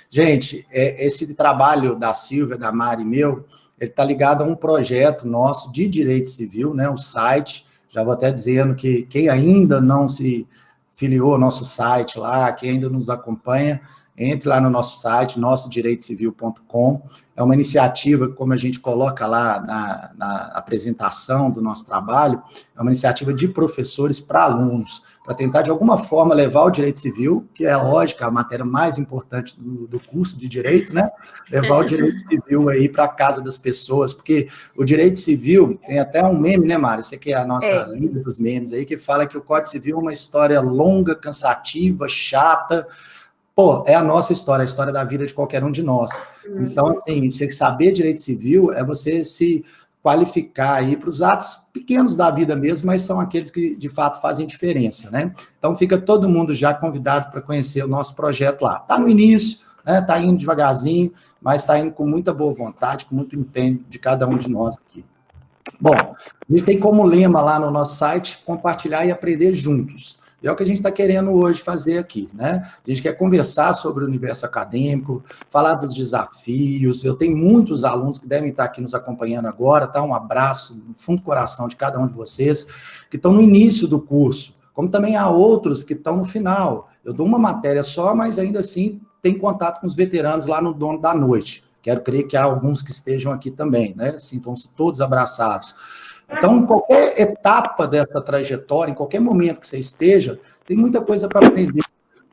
Gente, esse trabalho da Silvia, da Mari e meu, ele está ligado a um projeto nosso de direito civil, né? O site, já vou até dizendo que quem ainda não se filiou ao nosso site lá, quem ainda nos acompanha, entre lá no nosso site, nossodireitocivil.com. É uma iniciativa, como a gente coloca lá na apresentação do nosso trabalho, é uma iniciativa de professores para alunos, para tentar, de alguma forma, levar o direito civil, que é, lógico, a matéria mais importante do curso de direito, né? Levar o direito civil aí para a casa das pessoas, porque o direito civil, tem até um meme, né, Mari? Você que é a nossa líder dos memes aí, que fala que o Código Civil é uma história longa, cansativa, chata. Pô, é a nossa história, a história da vida de qualquer um de nós. Então, assim, você saber direito civil é você se qualificar aí para os atos pequenos da vida mesmo, mas são aqueles que, de fato, fazem diferença, né? Então, fica todo mundo já convidado para conhecer o nosso projeto lá. Está no início, né? Está indo devagarzinho, mas está indo com muita boa vontade, com muito empenho de cada um de nós aqui. Bom, a gente tem como lema lá no nosso site, compartilhar e aprender juntos. E é o que a gente está querendo hoje fazer aqui, né? A gente quer conversar sobre o universo acadêmico, falar dos desafios. Eu tenho muitos alunos que devem estar aqui nos acompanhando agora, tá? Um abraço no fundo do coração de cada um de vocês, que estão no início do curso, como também há outros que estão no final. Eu dou uma matéria só, mas ainda assim tem contato com os veteranos lá no Dono da Noite. Quero crer que há alguns que estejam aqui também, né? Sintam-se todos abraçados. Então, em qualquer etapa dessa trajetória, em qualquer momento que você esteja, tem muita coisa para aprender,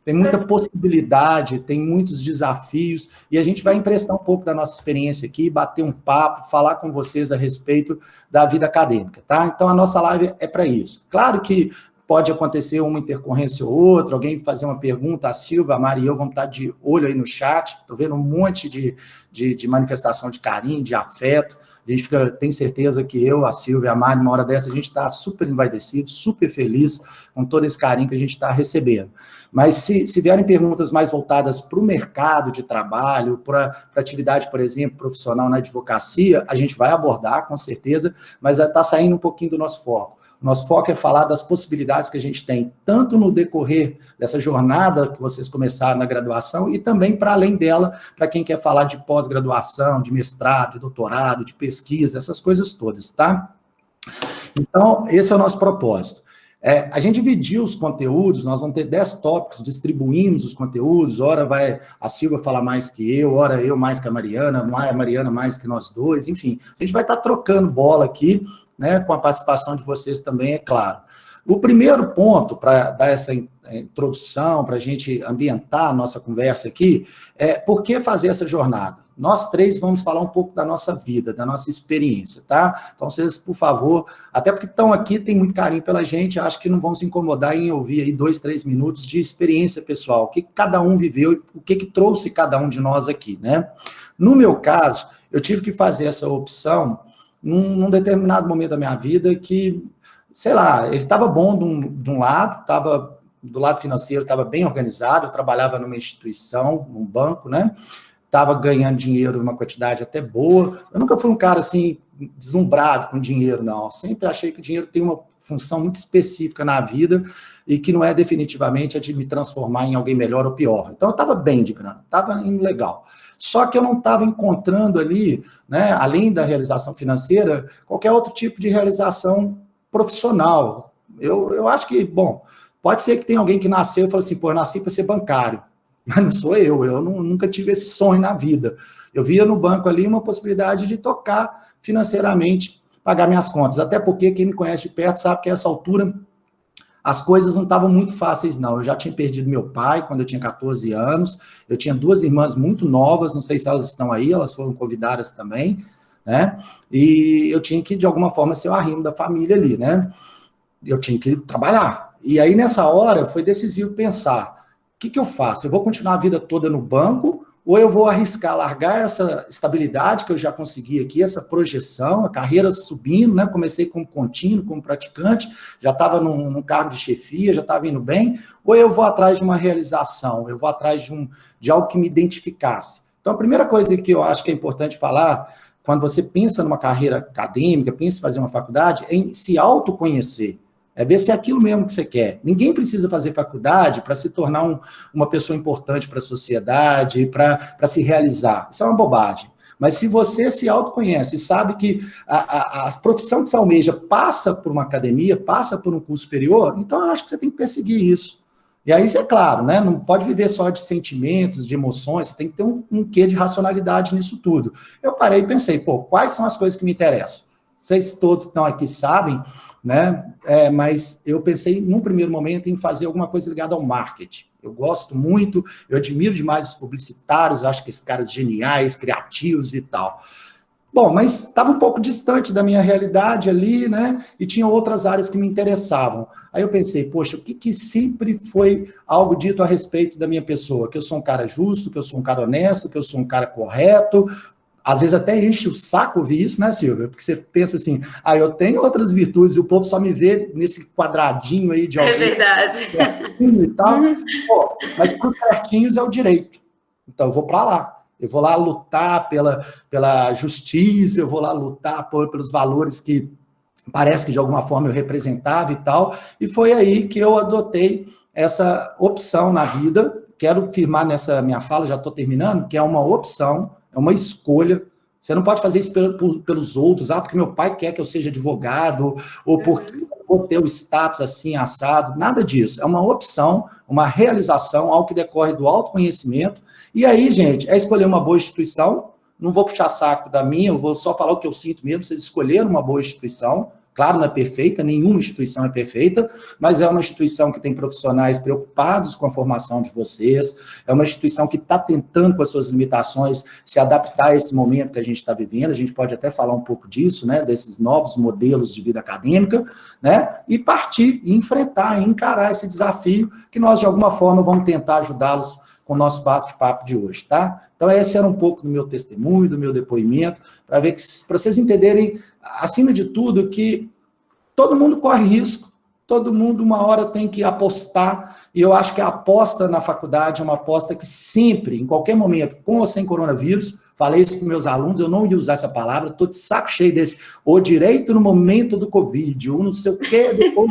tem muita possibilidade, tem muitos desafios, e a gente vai emprestar um pouco da nossa experiência aqui, bater um papo, falar com vocês a respeito da vida acadêmica, tá? Então, a nossa live é para isso. Claro que pode acontecer uma intercorrência ou outra, alguém fazer uma pergunta, a Silvia, a Mari e eu vamos estar de olho aí no chat, estou vendo um monte de manifestação de carinho, de afeto, a gente tem certeza que eu, a Silvia, a Mari, uma hora dessa, a gente está super envaidecido, super feliz com todo esse carinho que a gente está recebendo. Mas se vierem perguntas mais voltadas para o mercado de trabalho, para atividade, por exemplo, profissional na advocacia, a gente vai abordar, com certeza, mas está saindo um pouquinho do nosso foco. Nosso foco é falar das possibilidades que a gente tem, tanto no decorrer dessa jornada que vocês começaram na graduação, e também para além dela, para quem quer falar de pós-graduação, de mestrado, de doutorado, de pesquisa, essas coisas todas, tá? Então, esse é o nosso propósito. A gente dividiu os conteúdos, nós vamos ter 10 tópicos, distribuímos os conteúdos, ora vai a Silvia falar mais que eu, ora eu mais que a Mariana mais que nós dois, enfim, a gente vai estar trocando bola aqui, né, com a participação de vocês também, é claro. O primeiro ponto, para dar essa introdução, para a gente ambientar a nossa conversa aqui, é por que fazer essa jornada? Nós três vamos falar um pouco da nossa vida, da nossa experiência, tá? Então, vocês, por favor, até porque estão aqui, tem muito carinho pela gente, acho que não vão se incomodar em ouvir aí 2, 3 minutos de experiência pessoal, o que cada um viveu e o que trouxe cada um de nós aqui, né? No meu caso, eu tive que fazer essa opção num determinado momento da minha vida que, sei lá, ele estava bom de um lado, estava do lado financeiro, estava bem organizado, eu trabalhava numa instituição, num banco, né? Estava ganhando dinheiro numa quantidade até boa. Eu nunca fui um cara, assim, deslumbrado com dinheiro, não. Sempre achei que o dinheiro tem uma função muito específica na vida e que não é definitivamente a de me transformar em alguém melhor ou pior. Então, eu estava bem de grana, estava indo legal. Só que eu não estava encontrando ali, né, além da realização financeira, qualquer outro tipo de realização profissional. Eu acho que, bom, pode ser que tenha alguém que nasceu e falou assim, pô, eu nasci para ser bancário. Mas não sou eu nunca tive esse sonho na vida. Eu via no banco ali uma possibilidade de tocar financeiramente, pagar minhas contas. Até porque quem me conhece de perto sabe que a essa altura as coisas não estavam muito fáceis, não. Eu já tinha perdido meu pai quando eu tinha 14 anos, eu tinha 2 irmãs muito novas, não sei se elas estão aí, elas foram convidadas também, né? E eu tinha que, de alguma forma, ser o arrimo da família ali, né? Eu tinha que trabalhar. E aí, nessa hora, foi decisivo pensar, o que eu faço? Eu vou continuar a vida toda no banco ou eu vou arriscar, largar essa estabilidade que eu já consegui aqui, essa projeção, a carreira subindo, né? Comecei como contínuo, como praticante, já estava num cargo de chefia, já estava indo bem, ou eu vou atrás de uma realização, eu vou atrás de algo que me identificasse. Então, a primeira coisa que eu acho que é importante falar, quando você pensa numa carreira acadêmica, pensa em fazer uma faculdade, é em se autoconhecer. É ver se é aquilo mesmo que você quer. Ninguém precisa fazer faculdade para se tornar uma pessoa importante para a sociedade, para se realizar. Isso é uma bobagem. Mas se você se autoconhece e sabe que a profissão que você almeja passa por uma academia, passa por um curso superior, então eu acho que você tem que perseguir isso. E aí, é claro, né? Não pode viver só de sentimentos, de emoções, você tem que ter um quê de racionalidade nisso tudo. Eu parei e pensei, pô, quais são as coisas que me interessam? Vocês todos que estão aqui sabem, né? Mas eu pensei, num primeiro momento, em fazer alguma coisa ligada ao marketing. Eu gosto muito, eu admiro demais os publicitários, eu acho que esses caras geniais, criativos e tal. Bom, mas estava um pouco distante da minha realidade ali, né? E tinha outras áreas que me interessavam. Aí eu pensei, poxa, o que sempre foi algo dito a respeito da minha pessoa? Que eu sou um cara justo, que eu sou um cara honesto, que eu sou um cara correto. Às vezes até enche o saco ouvir isso, né, Silvia? Porque você pensa assim, eu tenho outras virtudes e o povo só me vê nesse quadradinho aí de alguém. É verdade. E tal. Pô, mas para os certinhos é o direito. Então eu vou para lá. Eu vou lá lutar pela justiça, eu vou lá lutar pelos valores que parece que de alguma forma eu representava e tal. E foi aí que eu adotei essa opção na vida. Quero firmar nessa minha fala, já estou terminando, que é uma opção, é uma escolha. Você não pode fazer isso pelos outros, porque meu pai quer que eu seja advogado, ou porque eu vou ter o status assim, assado, nada disso. É uma opção, uma realização, algo que decorre do autoconhecimento. E aí, gente, é escolher uma boa instituição, não vou puxar saco da minha, eu vou só falar o que eu sinto mesmo, vocês escolheram uma boa instituição, claro, não é perfeita, nenhuma instituição é perfeita, mas é uma instituição que tem profissionais preocupados com a formação de vocês, é uma instituição que está tentando, com as suas limitações, se adaptar a esse momento que a gente está vivendo, a gente pode até falar um pouco disso, né, desses novos modelos de vida acadêmica, né, e partir, e enfrentar, e encarar esse desafio, que nós, de alguma forma, vamos tentar ajudá-los com o nosso bate-papo de hoje, tá? Então, esse era um pouco do meu testemunho, do meu depoimento, para vocês entenderem, acima de tudo, que todo mundo corre risco, todo mundo uma hora tem que apostar, e eu acho que a aposta na faculdade é uma aposta que sempre, em qualquer momento, com ou sem coronavírus, falei isso com meus alunos, eu não ia usar essa palavra, estou de saco cheio desse, o direito no momento do Covid, ou não sei o quê, depois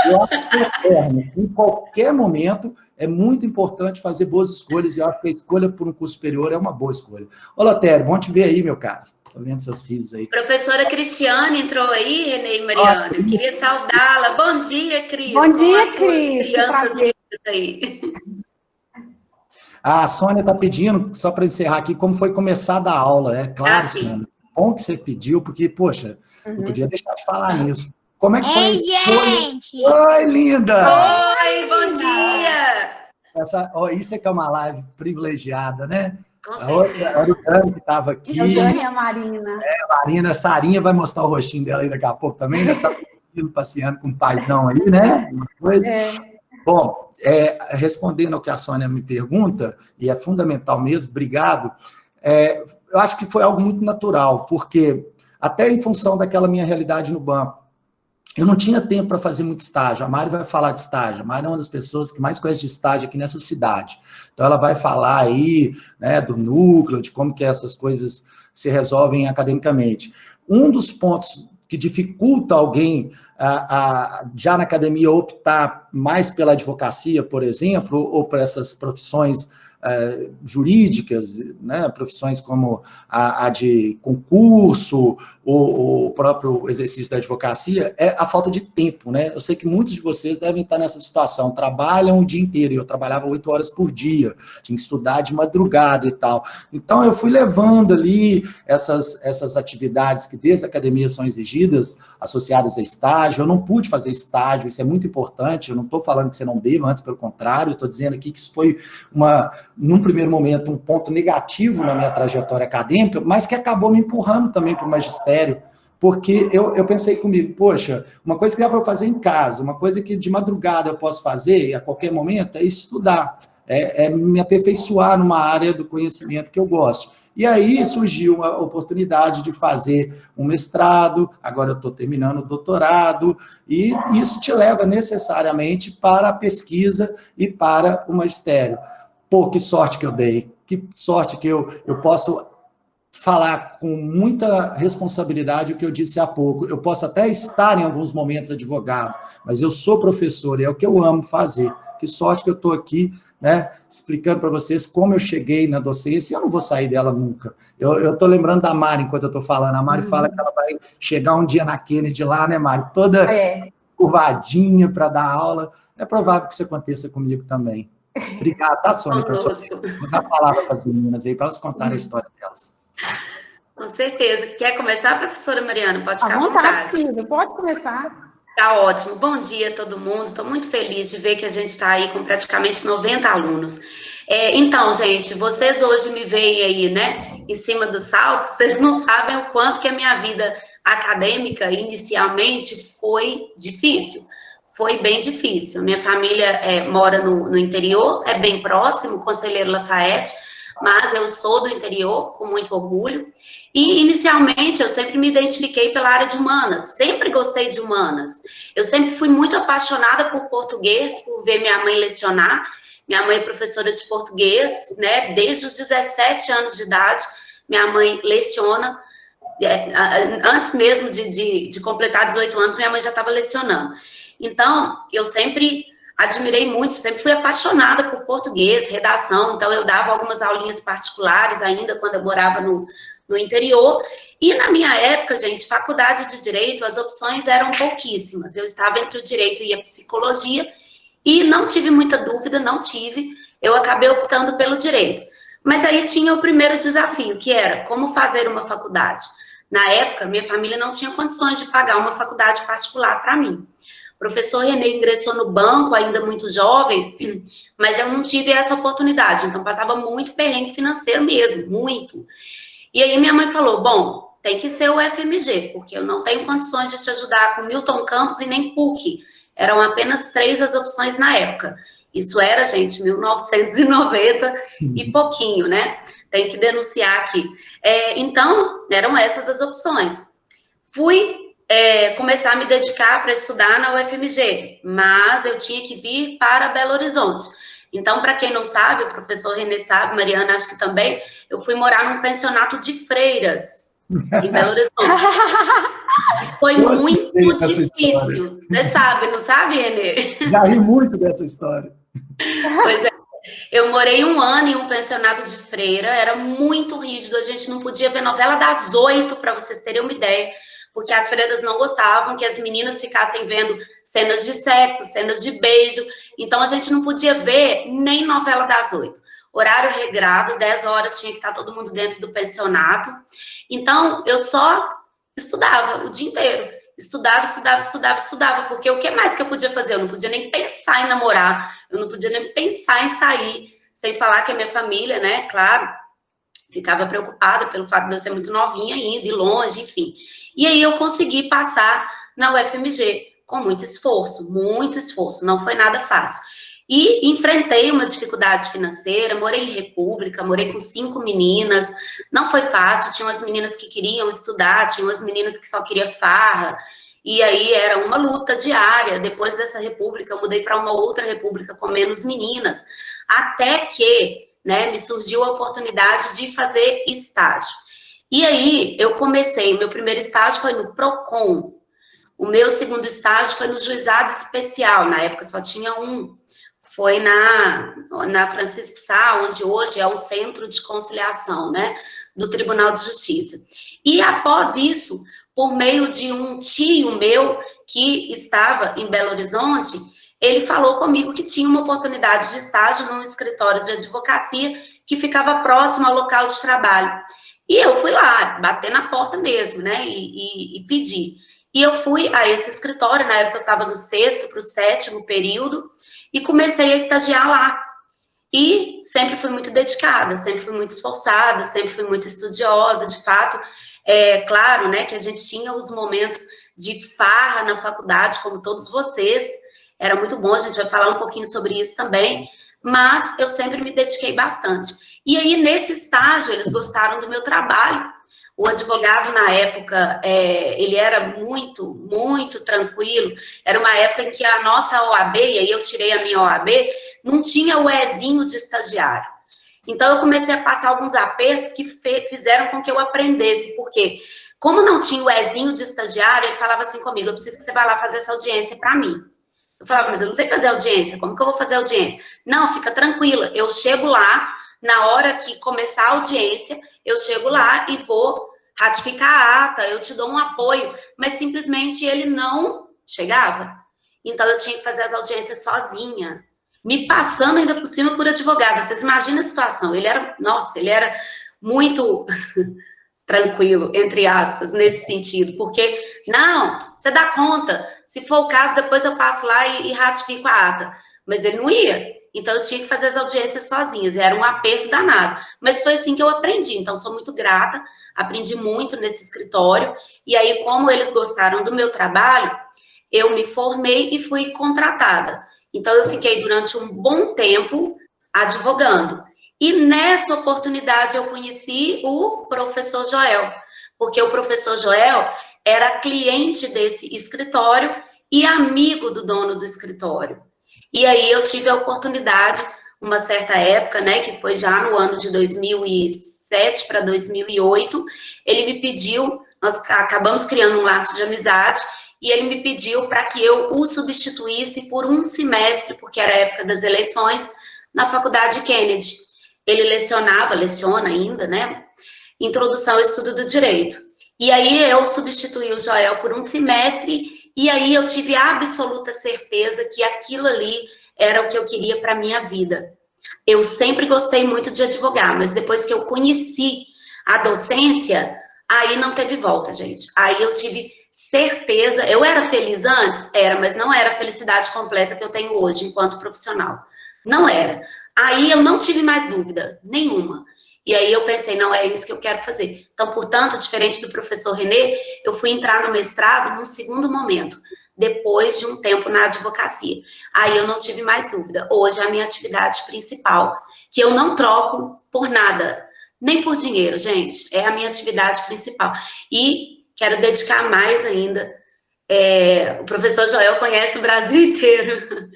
eu acho que é eterno. Em qualquer momento, é muito importante fazer boas escolhas, e eu acho que a escolha por um curso superior é uma boa escolha. Ô, Lotério, bom te ver aí, meu cara. Estou vendo seus risos aí. Professora Cristiane entrou aí, Renê e Mariana. Eu queria saudá-la. Bom dia, Cris. Bom dia, Cris. Crianças aí. A Sônia está pedindo, só para encerrar aqui, como foi começada a aula. É claro, Sônia. Bom que você pediu, porque, poxa, não podia deixar de falar nisso. Como é que foi? Ei, gente! Oi, linda! Oi, bom dia! Isso é que é uma live privilegiada, né? A Oriana que estava aqui. Oriana e a Marina. A Marina, a Sarinha vai mostrar o rostinho dela aí daqui a pouco também, né? Tá passeando com o paizão aí, né? Bom, respondendo ao que a Sônia me pergunta, e é fundamental mesmo, obrigado, eu acho que foi algo muito natural, porque até em função daquela minha realidade no banco, eu não tinha tempo para fazer muito estágio. A Mari vai falar de estágio. A Mari é uma das pessoas que mais conhece de estágio aqui nessa cidade. Então, ela vai falar aí, né, do núcleo, de como que essas coisas se resolvem academicamente. Um dos pontos que dificulta alguém já na academia optar mais pela advocacia, por exemplo, ou por essas profissões jurídicas, né, profissões como a de concurso, o próprio exercício da advocacia, é a falta de tempo, né? Eu sei que muitos de vocês devem estar nessa situação, trabalham o dia inteiro, e eu trabalhava 8 horas por dia, tinha que estudar de madrugada e tal. Então, eu fui levando ali essas atividades que desde a academia são exigidas, associadas a estágio. Eu não pude fazer estágio, isso é muito importante, eu não estou falando que você não deva, antes pelo contrário, eu estou dizendo aqui que isso foi num primeiro momento, um ponto negativo na minha trajetória acadêmica, mas que acabou me empurrando também para o magistério, porque eu pensei comigo, poxa, uma coisa que dá para eu fazer em casa, uma coisa que de madrugada eu posso fazer a qualquer momento, é estudar, é me aperfeiçoar numa área do conhecimento que eu gosto. E aí surgiu a oportunidade de fazer um mestrado, agora eu estou terminando o doutorado, e isso te leva necessariamente para a pesquisa e para o magistério. Pô, que sorte que eu dei, que sorte que eu posso falar com muita responsabilidade o que eu disse há pouco. Eu posso até estar em alguns momentos advogado, mas eu sou professor e é o que eu amo fazer. Que sorte que eu estou aqui, né, explicando para vocês como eu cheguei na docência, e eu não vou sair dela nunca. Eu estou lembrando da Mari enquanto eu estou falando. A Mari fala que ela vai chegar um dia na Kennedy lá, né, Mari? Toda curvadinha para dar aula. É provável que isso aconteça comigo também. Obrigado, tá, Sônia? Vou dar a palavra para as meninas aí, para elas contarem a história delas. Com certeza. Quer começar, professora Mariana? Pode ficar à vontade. Filho, pode começar. Tá ótimo. Bom dia a todo mundo. Estou muito feliz de ver que a gente está aí com praticamente 90 alunos. Então, gente, vocês hoje me veem aí, né, em cima do salto, vocês não sabem o quanto que a minha vida acadêmica, inicialmente, foi difícil. Foi bem difícil. Minha família mora no interior, é bem próximo, Conselheiro Lafayette, mas eu sou do interior, com muito orgulho. E, inicialmente, eu sempre me identifiquei pela área de humanas, sempre gostei de humanas. Eu sempre fui muito apaixonada por português, por ver minha mãe lecionar. Minha mãe é professora de português, né? Desde os 17 anos de idade, minha mãe leciona. Antes mesmo de completar 18 anos, minha mãe já estava lecionando. Então, eu sempre admirei muito, sempre fui apaixonada por português, redação, então eu dava algumas aulinhas particulares ainda quando eu morava no interior, e na minha época, gente, faculdade de Direito, as opções eram pouquíssimas, eu estava entre o Direito e a Psicologia, e não tive muita dúvida, eu acabei optando pelo Direito. Mas aí tinha o primeiro desafio, que era como fazer uma faculdade. Na época, minha família não tinha condições de pagar uma faculdade particular para mim. O professor René ingressou no banco, ainda muito jovem, mas eu não tive essa oportunidade, então passava muito perrengue financeiro mesmo, muito. E aí minha mãe falou, bom, tem que ser o FMG, porque eu não tenho condições de te ajudar com Milton Campos e nem PUC. Eram apenas 3 as opções na época. Isso era, gente, 1990 e pouquinho, né? Tem que denunciar aqui. Então, eram essas as opções. Fui começar a me dedicar para estudar na UFMG, mas eu tinha que vir para Belo Horizonte. Então, para quem não sabe, o professor René sabe, Mariana acho que também, eu fui morar num pensionato de freiras em Belo Horizonte. Foi muito difícil. Você sabe, não sabe, René? Já ri muito dessa história. Pois é. Eu morei 1 ano em um pensionato de freira, era muito rígido, a gente não podia ver novela das 8, para vocês terem uma ideia, porque as freiras não gostavam que as meninas ficassem vendo cenas de sexo, cenas de beijo, então a gente não podia ver nem novela das 8. Horário regrado, 10 horas tinha que estar todo mundo dentro do pensionato, então eu só estudava o dia inteiro. Estudava, porque o que mais que eu podia fazer? Eu não podia nem pensar em namorar, eu não podia nem pensar em sair, sem falar que a minha família, né, claro, ficava preocupada pelo fato de eu ser muito novinha ainda, e longe, enfim. E aí eu consegui passar na UFMG, com muito esforço, não foi nada fácil. E enfrentei uma dificuldade financeira, morei em república, morei com 5 meninas, não foi fácil, tinha umas meninas que queriam estudar, tinha umas meninas que só queriam farra, e aí era uma luta diária. Depois dessa república, eu mudei para uma outra república com menos meninas, até que, né, me surgiu a oportunidade de fazer estágio. E aí eu comecei, o meu primeiro estágio foi no PROCON, o meu segundo estágio foi no Juizado Especial, na época só tinha um, foi na Francisco Sá, onde hoje é o Centro de Conciliação, né, do Tribunal de Justiça. E após isso, por meio de um tio meu que estava em Belo Horizonte, ele falou comigo que tinha uma oportunidade de estágio num escritório de advocacia que ficava próximo ao local de trabalho. E eu fui lá, bater na porta mesmo, né, e pedir. E eu fui a esse escritório, na época eu estava do 6º para o 7º período, e comecei a estagiar lá. E sempre fui muito dedicada, sempre fui muito esforçada, sempre fui muito estudiosa, de fato. Claro, né, que a gente tinha os momentos de farra na faculdade, como todos vocês, era muito bom, a gente vai falar um pouquinho sobre isso também, mas eu sempre me dediquei bastante. E aí, nesse estágio, eles gostaram do meu trabalho. O advogado, na época, ele era muito, muito tranquilo. Era uma época em que a nossa OAB, e aí eu tirei a minha OAB, não tinha o Ezinho de estagiário. Então, eu comecei a passar alguns apertos que fizeram com que eu aprendesse, porque como não tinha o Ezinho de estagiário, ele falava assim comigo, eu preciso que você vá lá fazer essa audiência para mim. Eu falava, mas eu não sei fazer audiência, como que eu vou fazer audiência? Não, fica tranquila, eu chego lá, na hora que começar a audiência, eu chego lá e vou ratificar a ata, eu te dou um apoio, mas simplesmente ele não chegava. Então, eu tinha que fazer as audiências sozinha, me passando ainda por cima por advogada. Vocês imaginam a situação? Ele era, nossa, ele era muito tranquilo, entre aspas, nesse sentido, porque, não, você dá conta, se for o caso, depois eu passo lá e ratifico a ata. Mas ele não ia, então eu tinha que fazer as audiências sozinhas, era um aperto danado. Mas foi assim que eu aprendi, então sou muito grata, aprendi muito nesse escritório, e aí, como eles gostaram do meu trabalho, eu me formei e fui contratada. Então, eu fiquei durante um bom tempo advogando. E nessa oportunidade eu conheci o professor Joel, porque o professor Joel era cliente desse escritório e amigo do dono do escritório. E aí eu tive a oportunidade, uma certa época, né, que foi já no ano de 2007 para 2008, ele me pediu, nós acabamos criando um laço de amizade, e ele me pediu para que eu o substituísse por um semestre, porque era a época das eleições, na Faculdade Kennedy. Ele leciona ainda, né? Introdução ao Estudo do Direito. E aí eu substituí o Joel por um semestre, e aí eu tive a absoluta certeza que aquilo ali era o que eu queria para a minha vida. Eu sempre gostei muito de advogar, mas depois que eu conheci a docência, aí não teve volta, gente. Aí eu tive certeza, eu era feliz antes? Era, mas não era a felicidade completa que eu tenho hoje enquanto profissional. Não era. Aí eu não tive mais dúvida nenhuma. E aí eu pensei, não, é isso que eu quero fazer. Então, portanto, diferente do professor Renê, eu fui entrar no mestrado num segundo momento, depois de um tempo na advocacia. Aí eu não tive mais dúvida. Hoje é a minha atividade principal, que eu não troco por nada, nem por dinheiro, gente. É a minha atividade principal. E quero dedicar mais ainda. O professor Joel conhece o Brasil inteiro.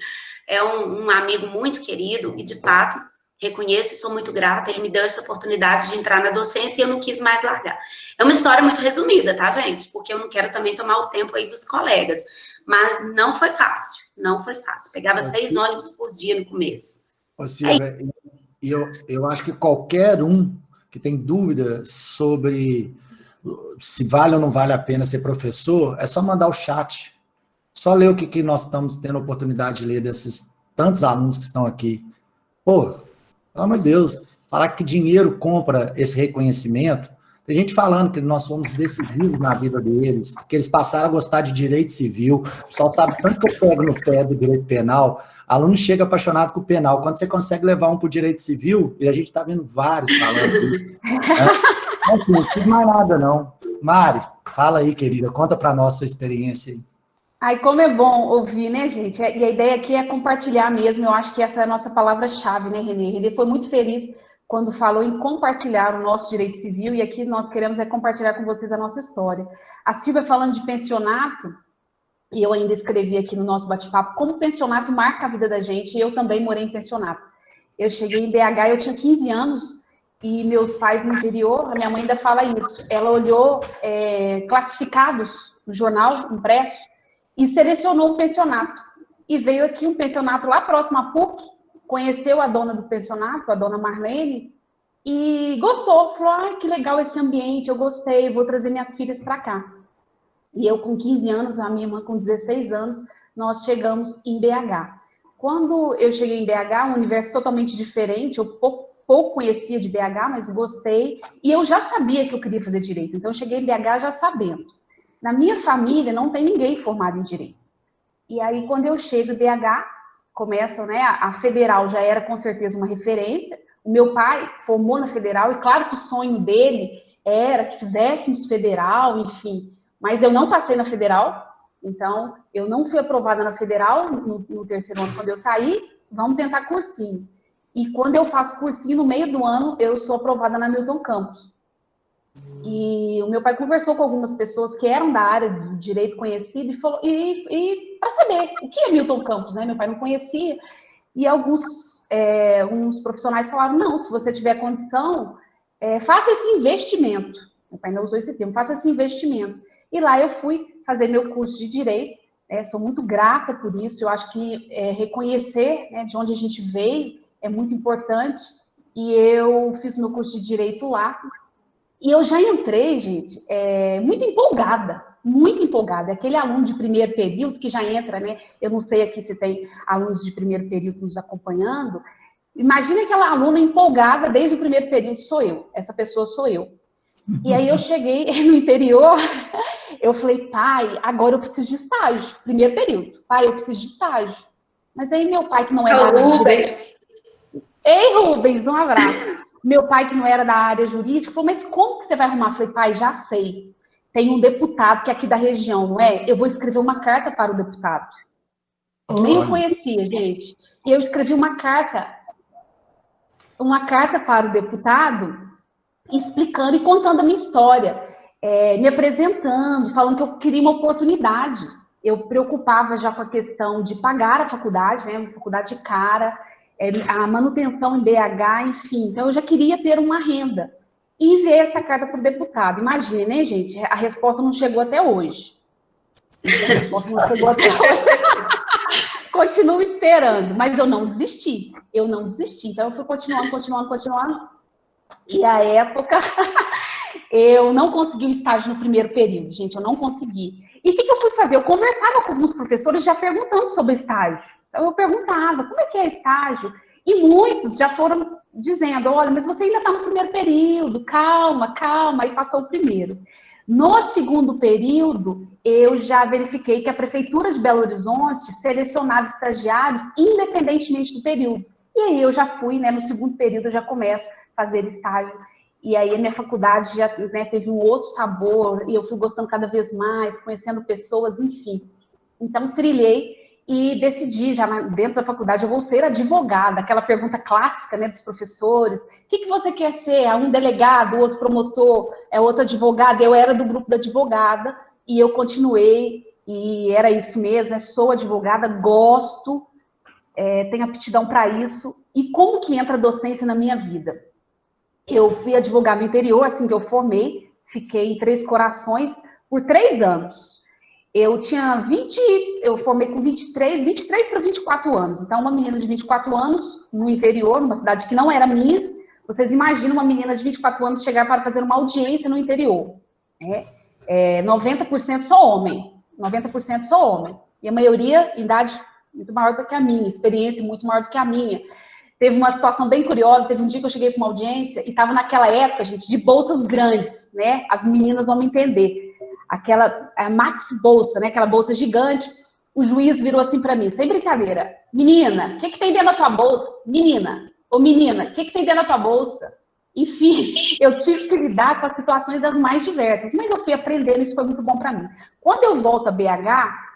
É um amigo muito querido e, de fato, reconheço e sou muito grata. Ele me deu essa oportunidade de entrar na docência e eu não quis mais largar. É uma história muito resumida, tá, gente? Porque eu não quero também tomar o tempo aí dos colegas. Mas não foi fácil, não foi fácil. Pegava 6 ônibus por dia no começo. Ô, Silvia, eu acho que qualquer um que tem dúvida sobre se vale ou não vale a pena ser professor, é só mandar o chat. Só ler o que nós estamos tendo a oportunidade de ler desses tantos alunos que estão aqui. Pô, pelo amor de Deus, falar que dinheiro compra esse reconhecimento. Tem gente falando que nós somos decisivos na vida deles, que eles passaram a gostar de direito civil. O pessoal sabe tanto que eu pego no pé do direito penal. Aluno chega apaixonado com o penal. Quando você consegue levar um para o direito civil, e a gente está vendo vários falando isso. Assim, não fiz mais nada, não. Mari, fala aí, querida, conta para nós sua experiência aí. Ai, como é bom ouvir, né, gente? E a ideia aqui é compartilhar mesmo. Eu acho que essa é a nossa palavra-chave, né, Renê? Renê foi muito feliz quando falou em compartilhar o nosso direito civil, e aqui nós queremos compartilhar com vocês a nossa história. A Silvia falando de pensionato, e eu ainda escrevi aqui no nosso bate-papo, como pensionato marca a vida da gente, e eu também morei em pensionato. Eu cheguei em BH, eu tinha 15 anos, e meus pais no interior, a minha mãe ainda fala isso, ela olhou classificados no jornal impresso, e selecionou um pensionato. E veio aqui um pensionato lá próximo à PUC, conheceu a dona do pensionato, a dona Marlene, e gostou. Falou, ai, que legal esse ambiente, eu gostei, vou trazer minhas filhas para cá. E eu com 15 anos, a minha irmã com 16 anos, nós chegamos em BH. Quando eu cheguei em BH, um universo totalmente diferente, eu pouco conhecia de BH, mas gostei, e eu já sabia que eu queria fazer direito, então eu cheguei em BH já sabendo. Na minha família não tem ninguém formado em direito. E aí, quando eu chego em BH, começam, né? A federal já era com certeza uma referência. O meu pai formou na federal, e claro que o sonho dele era que fizéssemos federal, enfim. Mas eu não passei na federal, então eu não fui aprovada na federal no terceiro ano quando eu saí. Vamos tentar cursinho. E quando eu faço cursinho, no meio do ano, eu sou aprovada na Milton Campos. E o meu pai conversou com algumas pessoas que eram da área do direito conhecido e falou, para saber o que é Milton Campos, né? Meu pai não conhecia. E uns profissionais falaram, não, se você tiver condição, faça esse investimento. Meu pai não usou esse termo, faça esse investimento. E lá eu fui fazer meu curso de Direito, sou muito grata por isso, eu acho que reconhecer, né, de onde a gente veio é muito importante, e eu fiz meu curso de Direito lá, e eu já entrei, gente, muito empolgada. Aquele aluno de primeiro período que já entra, né? Eu não sei aqui se tem alunos de primeiro período nos acompanhando. Imagina aquela aluna empolgada desde o primeiro período, sou eu. Essa pessoa sou eu. E aí eu cheguei no interior, eu falei, pai, agora eu preciso de estágio. Primeiro período. Pai, eu preciso de estágio. Mas aí meu pai, que não é da área de direito... Ei, Rubens, um abraço. Meu pai, que não era da área jurídica, falou, mas como que você vai arrumar? Eu falei, pai, já sei. Tem um deputado que é aqui da região, não é? Eu vou escrever uma carta para o deputado. Nem o conhecia, gente. E eu escrevi uma carta para o deputado, explicando e contando a minha história, me apresentando, falando que eu queria uma oportunidade. Eu preocupava já com a questão de pagar a faculdade, né? Uma faculdade cara, a manutenção em BH, enfim. Então, eu já queria ter uma renda. E enviei essa carta para o deputado. Imagine, né, gente? A resposta não chegou até hoje. A resposta não chegou até hoje. Continuo esperando, mas eu não desisti. Então, eu fui continuando. E a época, eu não consegui o estágio no primeiro período, gente, eu não consegui. E o que eu fui fazer? Eu conversava com alguns professores já perguntando sobre estágio. Então, eu perguntava, como é que é estágio? E muitos já foram dizendo, olha, mas você ainda está no primeiro período, calma, aí passou o primeiro. No segundo período, eu já verifiquei que a Prefeitura de Belo Horizonte selecionava estagiários independentemente do período. E aí eu já fui, né, no segundo período eu já começo a fazer estágio. E aí a minha faculdade já, né, teve um outro sabor, e eu fui gostando cada vez mais, conhecendo pessoas, enfim. Então, trilhei e decidi, já dentro da faculdade, eu vou ser advogada, aquela pergunta clássica, né, dos professores, o que você quer ser? Um delegado, outro promotor, outro advogado? Eu era do grupo da advogada, e eu continuei, e era isso mesmo, sou advogada, gosto, tenho aptidão para isso. E como que entra a docência na minha vida? Eu fui advogada no interior, assim que eu formei, fiquei em Três Corações por 3 anos. Eu formei com 23 para 24 anos. Então, uma menina de 24 anos no interior, numa cidade que não era minha. Vocês imaginam uma menina de 24 anos chegar para fazer uma audiência no interior. 90% só homem. 90% só homem. E a maioria, idade muito maior do que a minha, experiência muito maior do que a minha. Teve uma situação bem curiosa, teve um dia que eu cheguei para uma audiência e estava naquela época, gente, de bolsas grandes, né? As meninas vão me entender. Aquela Max Bolsa, né? Aquela bolsa gigante. O juiz virou assim para mim, sem brincadeira. Menina, o que tem dentro da tua bolsa? Menina, o que tem dentro da tua bolsa? Enfim, eu tive que lidar com as situações das mais diversas. Mas eu fui aprendendo, isso foi muito bom para mim. Quando eu volto a BH,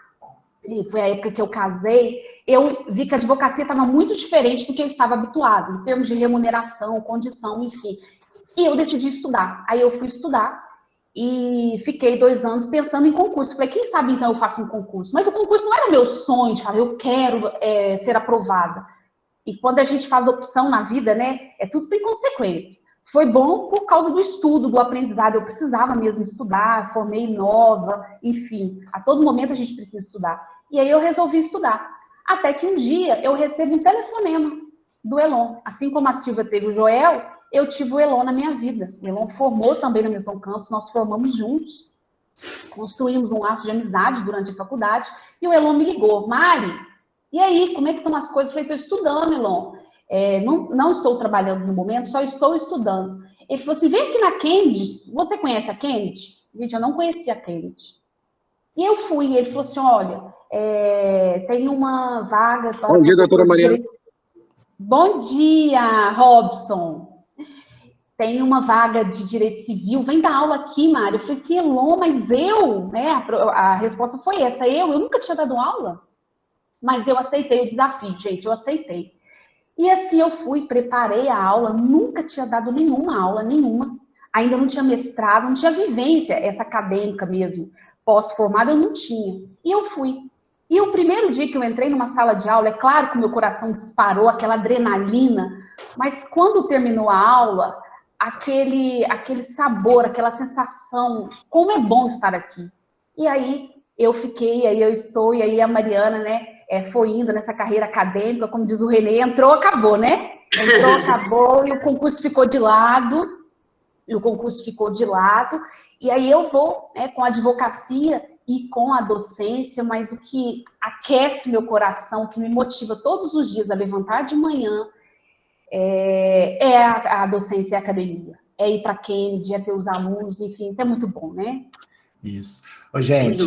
foi a época que eu casei, eu vi que a advocacia estava muito diferente do que eu estava habituada, em termos de remuneração, condição, enfim. E eu decidi estudar. Aí eu fui estudar e fiquei 2 anos pensando em concurso. Falei, quem sabe então eu faço um concurso? Mas o concurso não era o meu sonho, de falar, eu quero ser aprovada. E quando a gente faz opção na vida, né, tudo tem consequência. Foi bom por causa do estudo, do aprendizado. Eu precisava mesmo estudar, formei nova, enfim. A todo momento a gente precisa estudar. E aí eu resolvi estudar. Até que um dia eu recebo um telefonema do Elon. Assim como a Silvia teve o Joel, eu tive o Elon na minha vida. O Elon formou também no Milton Campos, nós formamos juntos. Construímos um laço de amizade durante a faculdade. E o Elon me ligou, Mari, e aí, como é que estão as coisas? Eu falei, estou estudando, Elon. Não estou trabalhando no momento, só estou estudando. Ele falou assim, vem aqui na Kennedy. Você conhece a Kennedy? Gente, eu não conhecia a Kennedy. E eu fui, e ele falou assim, olha, tem uma vaga... Para bom dia, doutora Mariana. Bom dia, Robson. Tem uma vaga de direito civil, vem dar aula aqui, Mário. Eu falei assim, Elon, mas eu, né? A resposta foi essa, eu nunca tinha dado aula. Mas eu aceitei o desafio, gente, eu aceitei. E assim eu fui, preparei a aula, nunca tinha dado nenhuma aula, nenhuma. Ainda não tinha mestrado, não tinha vivência, essa acadêmica mesmo. Pós-formada eu não tinha. E eu fui. E o primeiro dia que eu entrei numa sala de aula, é claro que o meu coração disparou, aquela adrenalina, mas quando terminou a aula, aquele sabor, aquela sensação, como é bom estar aqui. E aí eu fiquei, aí eu estou, e aí a Mariana, né, foi indo nessa carreira acadêmica, como diz o Renê, entrou, acabou, né? Entrou, acabou, e o concurso ficou de lado, e aí eu vou, né, com a advocacia e com a docência, mas o que aquece meu coração, o que me motiva todos os dias a levantar de manhã, é a docência e a academia. É ir para a Kennedy, é ter os alunos, enfim, isso é muito bom, né? Isso. Ô, gente,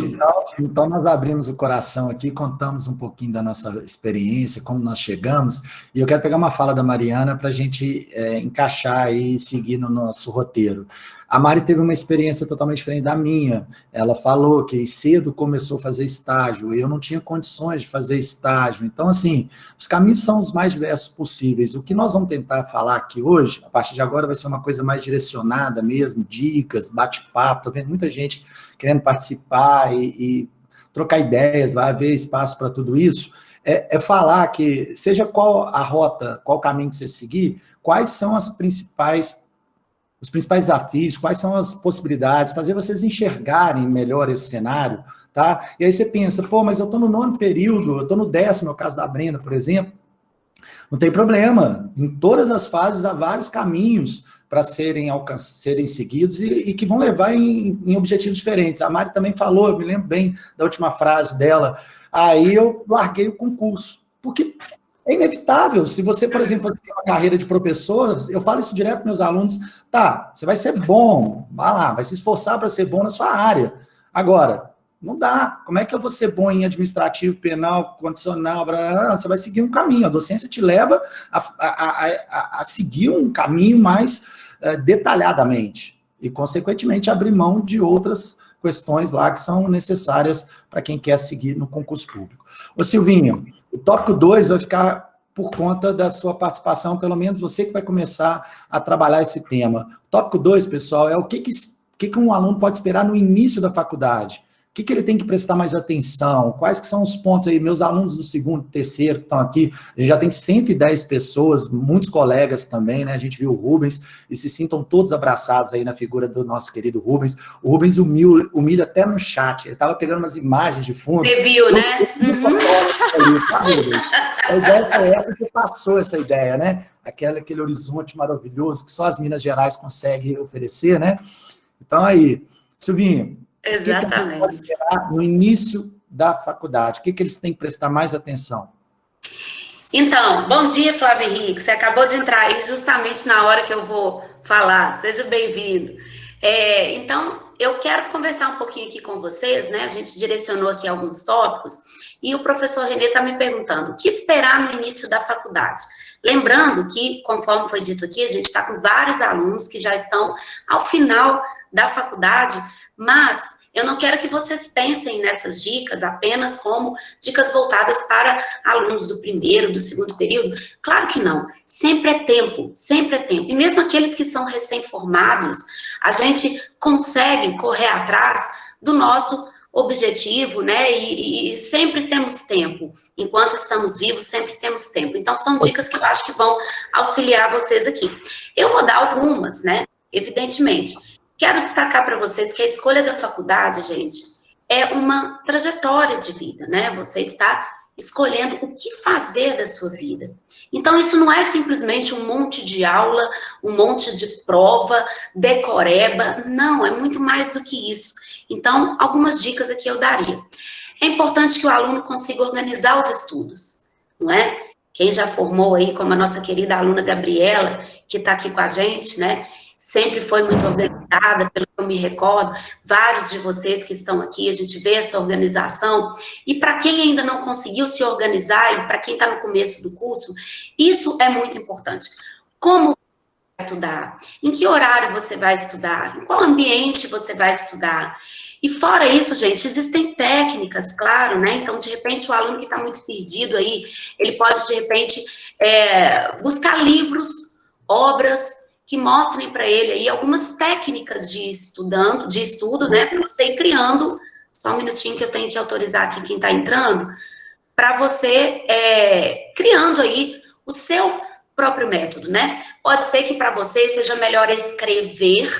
então nós abrimos o coração aqui, contamos um pouquinho da nossa experiência, como nós chegamos, e eu quero pegar uma fala da Mariana para a gente encaixar e seguir no nosso roteiro. A Mari teve uma experiência totalmente diferente da minha. Ela falou que cedo começou a fazer estágio, e eu não tinha condições de fazer estágio. Então, assim, os caminhos são os mais diversos possíveis. O que nós vamos tentar falar aqui hoje, a partir de agora, vai ser uma coisa mais direcionada mesmo, dicas, bate-papo. Estou vendo muita gente querendo participar e trocar ideias, vai haver espaço para tudo isso. É falar que, seja qual a rota, qual o caminho que você seguir, quais são os principais desafios, quais são as possibilidades, fazer vocês enxergarem melhor esse cenário, tá? E aí você pensa, pô, mas eu estou no 9º período, eu estou no 10º, no caso da Brenda, por exemplo, não tem problema, em todas as fases há vários caminhos para serem seguidos e que vão levar em objetivos diferentes. A Mari também falou, eu me lembro bem da última frase dela, aí eu larguei o concurso, porque é inevitável. Se você, por exemplo, fazer uma carreira de professor, eu falo isso direto para meus alunos, tá, você vai ser bom, vai lá, vai se esforçar para ser bom na sua área. Agora, não dá. Como é que eu vou ser bom em administrativo, penal, condicional, blá, blá, blá? Você vai seguir um caminho. A docência te leva a seguir um caminho mais detalhadamente e, consequentemente, abrir mão de outras questões lá que são necessárias para quem quer seguir no concurso público. Ô, Silvinho, o tópico 2 vai ficar por conta da sua participação, pelo menos você que vai começar a trabalhar esse tema. O tópico 2, pessoal, é o que um aluno pode esperar no início da faculdade. O que ele tem que prestar mais atenção? Quais que são os pontos aí? Meus alunos do 2º, 3º que estão aqui, a gente já tem 110 pessoas, muitos colegas também, né? A gente viu o Rubens, e se sintam todos abraçados aí na figura do nosso querido Rubens. O Rubens humilha até no chat, ele estava pegando umas imagens de fundo. Você viu, né? A ideia é essa que passou essa ideia, né? Aquele horizonte maravilhoso que só as Minas Gerais conseguem oferecer, né? Então aí, Silvinho, exatamente. O que esperar no início da faculdade? O que eles têm que prestar mais atenção? Então, bom dia, Flávio Henrique. Você acabou de entrar aí justamente na hora que eu vou falar. Seja bem-vindo. Então, eu quero conversar um pouquinho aqui com vocês, né? A gente direcionou aqui alguns tópicos e o professor Renê está me perguntando o que esperar no início da faculdade. Lembrando que, conforme foi dito aqui, a gente está com vários alunos que já estão ao final da faculdade, mas eu não quero que vocês pensem nessas dicas apenas como dicas voltadas para alunos do 1º, do 2º período. Claro que não. Sempre é tempo, sempre é tempo. E mesmo aqueles que são recém-formados, a gente consegue correr atrás do nosso objetivo, né? E sempre temos tempo. Enquanto estamos vivos, sempre temos tempo. Então, são dicas que eu acho que vão auxiliar vocês aqui. Eu vou dar algumas, né? Evidentemente. Quero destacar para vocês que a escolha da faculdade, gente, é uma trajetória de vida, né? Você está escolhendo o que fazer da sua vida. Então, isso não é simplesmente um monte de aula, um monte de prova, decoreba. Não, é muito mais do que isso. Então, algumas dicas aqui eu daria. É importante que o aluno consiga organizar os estudos, não é? Quem já formou aí, como a nossa querida aluna Gabriela, que está aqui com a gente, né? Sempre foi muito organizada, pelo que eu me recordo, vários de vocês que estão aqui, a gente vê essa organização, e para quem ainda não conseguiu se organizar, e para quem está no começo do curso, isso é muito importante. Como você vai estudar? Em que horário você vai estudar? Em qual ambiente você vai estudar? E fora isso, gente, existem técnicas, claro, né? Então, de repente, o aluno que está muito perdido aí, ele pode, de repente, buscar livros, obras, que mostrem para ele aí algumas técnicas de estudo, né, para você ir criando só um minutinho que eu tenho que autorizar aqui quem está entrando, para você criando aí o seu próprio método, né? Pode ser que para você seja melhor escrever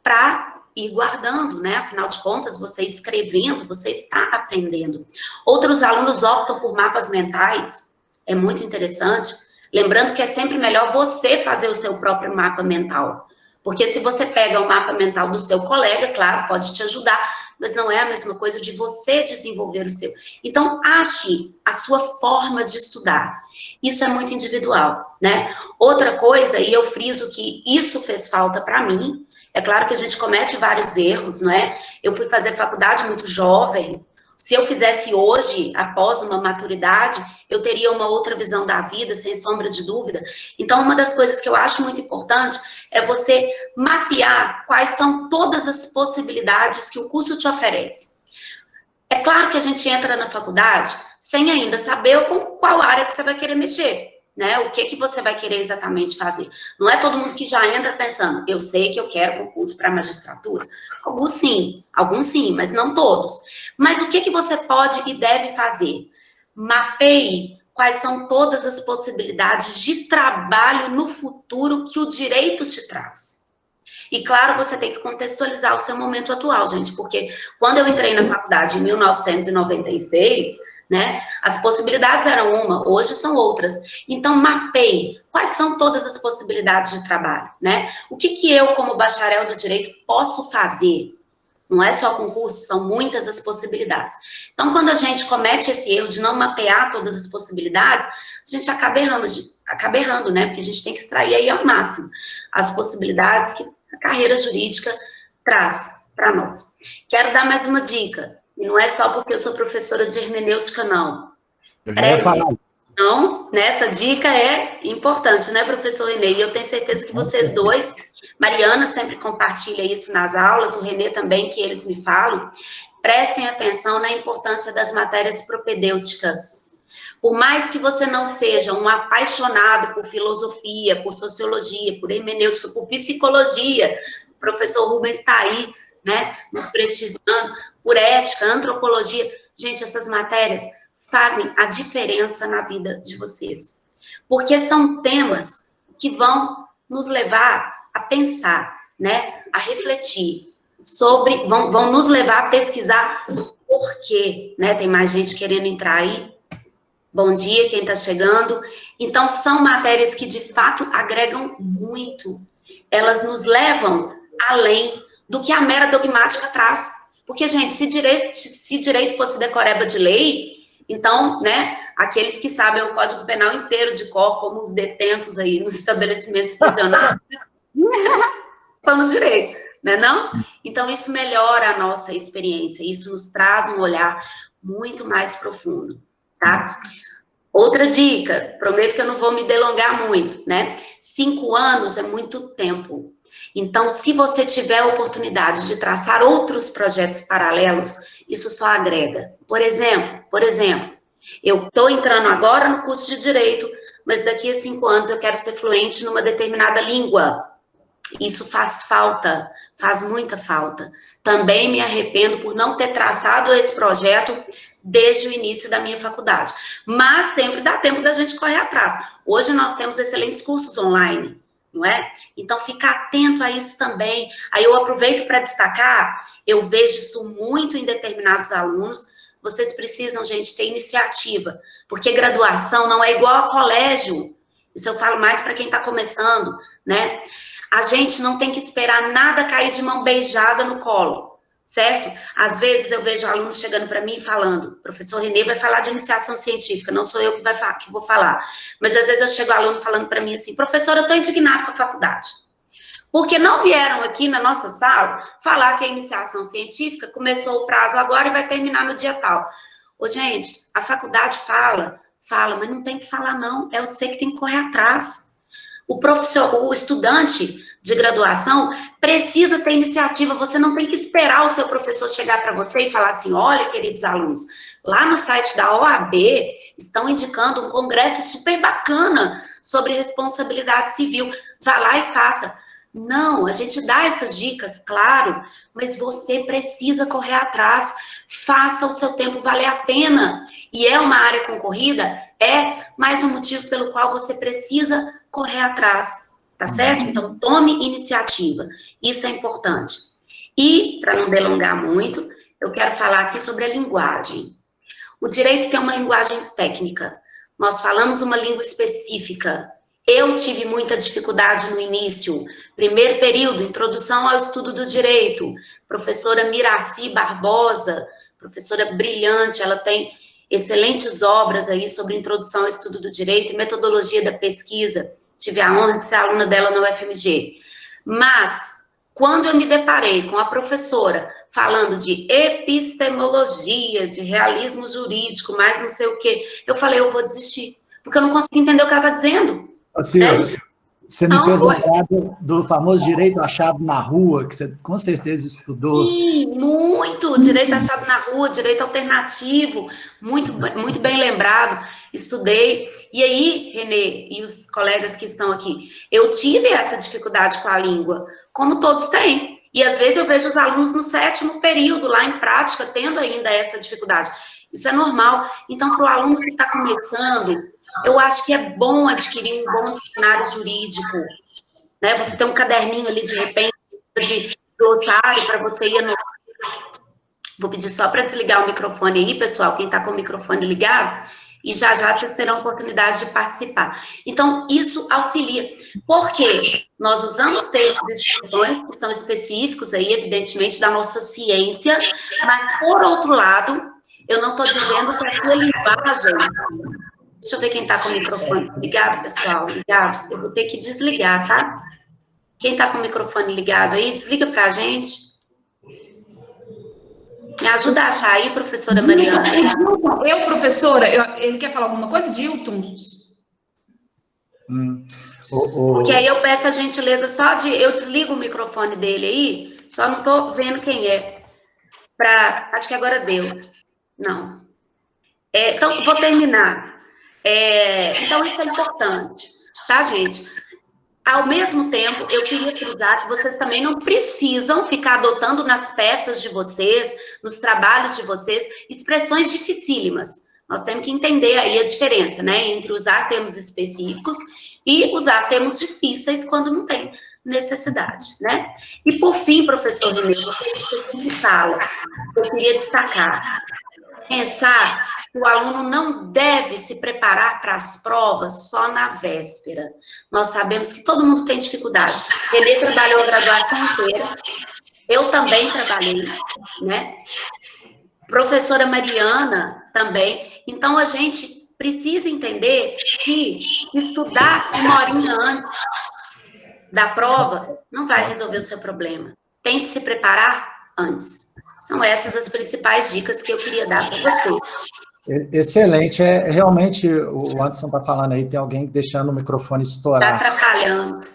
para ir guardando, né? Afinal de contas, você escrevendo, você está aprendendo. Outros alunos optam por mapas mentais, é muito interessante. Lembrando que é sempre melhor você fazer o seu próprio mapa mental. Porque se você pega o mapa mental do seu colega, claro, pode te ajudar, mas não é a mesma coisa de você desenvolver o seu. Então, ache a sua forma de estudar. Isso é muito individual, né? Outra coisa, e eu friso que isso fez falta para mim, é claro que a gente comete vários erros, não é? Eu fui fazer faculdade muito jovem. Se eu fizesse hoje, após uma maturidade, eu teria uma outra visão da vida, sem sombra de dúvida. Então, uma das coisas que eu acho muito importante é você mapear quais são todas as possibilidades que o curso te oferece. É claro que a gente entra na faculdade sem ainda saber com qual área que você vai querer mexer, né? O que você vai querer exatamente fazer. Não é todo mundo que já entra pensando, eu sei que eu quero concurso para magistratura. Alguns sim, mas não todos. Mas o que você pode e deve fazer? Mapeie quais são todas as possibilidades de trabalho no futuro que o direito te traz. E, claro, você tem que contextualizar o seu momento atual, gente, porque quando eu entrei na faculdade em 1996, né, as possibilidades eram uma, hoje são outras. Então, mapeie quais são todas as possibilidades de trabalho, né? O que eu, como bacharel do direito, posso fazer? Não é só concurso, são muitas as possibilidades. Então, quando a gente comete esse erro de não mapear todas as possibilidades, a gente acaba errando, né? Porque a gente tem que extrair aí ao máximo as possibilidades que a carreira jurídica traz para nós. Quero dar mais uma dica, e não é só porque eu sou professora de hermenêutica, não. Eu já ia falar. Então, essa dica é importante, né, professor Renê? E eu tenho certeza que vocês dois, Mariana sempre compartilha isso nas aulas, o Renê também, que eles me falam, prestem atenção na importância das matérias propedêuticas. Por mais que você não seja um apaixonado por filosofia, por sociologia, por hermenêutica, por psicologia, o professor Rubens está aí, né, nos prestigiando, por ética, antropologia, gente, essas matérias fazem a diferença na vida de vocês. Porque são temas que vão nos levar a pensar, né, a refletir sobre, vão nos levar a pesquisar por quê, né, tem mais gente querendo entrar aí. Bom dia, quem está chegando. Então, são matérias que, de fato, agregam muito. Elas nos levam além do que a mera dogmática traz. Porque, gente, se direito fosse decoreba de lei, então, né, aqueles que sabem o Código Penal inteiro de cor, como os detentos aí nos estabelecimentos prisionais, estão no direito, né, não? Então, isso melhora a nossa experiência, isso nos traz um olhar muito mais profundo. Tá? Outra dica, prometo que eu não vou me delongar muito, né? 5 anos é muito tempo. Então, se você tiver a oportunidade de traçar outros projetos paralelos, isso só agrega. Por exemplo, eu estou entrando agora no curso de Direito, mas daqui a 5 anos eu quero ser fluente numa determinada língua. Isso faz falta, faz muita falta. Também me arrependo por não ter traçado esse projeto desde o início da minha faculdade. Mas sempre dá tempo da gente correr atrás. Hoje nós temos excelentes cursos online, não é? Então, ficar atento a isso também. Aí eu aproveito para destacar, eu vejo isso muito em determinados alunos. Vocês precisam, gente, ter iniciativa, porque graduação não é igual a colégio. Isso eu falo mais para quem está começando, né? A gente não tem que esperar nada cair de mão beijada no colo, certo? Às vezes eu vejo alunos chegando para mim e falando, professor Renê vai falar de iniciação científica, não sou eu que vou falar. Mas às vezes eu chego aluno falando para mim assim, professor, eu estou indignado com a faculdade. Porque não vieram aqui na nossa sala falar que a iniciação científica começou o prazo agora e vai terminar no dia tal. Ô, gente, a faculdade fala, mas não tem que falar não, é você que tem que correr atrás. O estudante de graduação precisa ter iniciativa, você não tem que esperar o seu professor chegar para você e falar assim, olha, queridos alunos, lá no site da OAB estão indicando um congresso super bacana sobre responsabilidade civil, vá lá e faça. Não, a gente dá essas dicas, claro, mas você precisa correr atrás, faça o seu tempo valer a pena. E é uma área concorrida, é mais um motivo pelo qual você precisa correr atrás, tá certo? Então, tome iniciativa, isso é importante. E, para não delongar muito, eu quero falar aqui sobre a linguagem. O direito tem uma linguagem técnica, nós falamos uma língua específica. Eu tive muita dificuldade no início, primeiro período, introdução ao estudo do direito, professora Miraci Barbosa, professora brilhante, ela tem excelentes obras aí sobre introdução ao estudo do direito e metodologia da pesquisa, tive a honra de ser aluna dela na UFMG. Mas, quando eu me deparei com a professora falando de epistemologia, de realismo jurídico, mais não sei o quê, eu falei, eu vou desistir, porque eu não consigo entender o que ela está dizendo. Silvia, você me fez lembrar do famoso direito achado na rua, que você com certeza estudou. Sim, muito. Direito achado na rua, direito alternativo, muito bem lembrado. Estudei. E aí, Renê e os colegas que estão aqui, eu tive essa dificuldade com a língua, como todos têm. E às vezes eu vejo os alunos no 7º período, lá em prática, tendo ainda essa dificuldade. Isso é normal. Então, para o aluno que está começando, eu acho que é bom adquirir um bom dicionário jurídico, né? Você tem um caderninho ali, de repente, de glossário para você ir anotar. Vou pedir só para desligar o microfone aí, pessoal, quem está com o microfone ligado, e já vocês terão oportunidade de participar. Então, isso auxilia. Por quê? Nós usamos termos e expressões que são específicos aí, evidentemente, da nossa ciência, mas, por outro lado, eu não estou dizendo que a sua linguagem... Deixa eu ver quem está com o microfone ligado, pessoal. Ligado? Eu vou ter que desligar, tá? Quem está com o microfone ligado aí, desliga para a gente. Me ajuda a achar aí, professora Mariana. Professora, ele quer falar alguma coisa, Dilton? Porque aí eu peço a gentileza só de... Eu desligo o microfone dele aí, só não estou vendo quem é. Acho que agora deu. Não. Então, vou terminar. Então, isso é importante, tá, gente? Ao mesmo tempo, eu queria frisar que vocês também não precisam ficar adotando nas peças de vocês, nos trabalhos de vocês, expressões dificílimas. Nós temos que entender aí a diferença, né, entre usar termos específicos e usar termos difíceis quando não tem necessidade, né? E, por fim, professor Renê, você sempre fala, eu queria destacar, pensar que o aluno não deve se preparar para as provas só na véspera. Nós sabemos que todo mundo tem dificuldade. Renê trabalhou a graduação inteira, eu também trabalhei, né? Professora Mariana também. Então, a gente precisa entender que estudar uma horinha antes da prova não vai resolver o seu problema. Tem que se preparar antes. São essas as principais dicas que eu queria dar para vocês. Excelente. Realmente, o Anderson está falando aí, tem alguém deixando o microfone estourar. Está atrapalhando.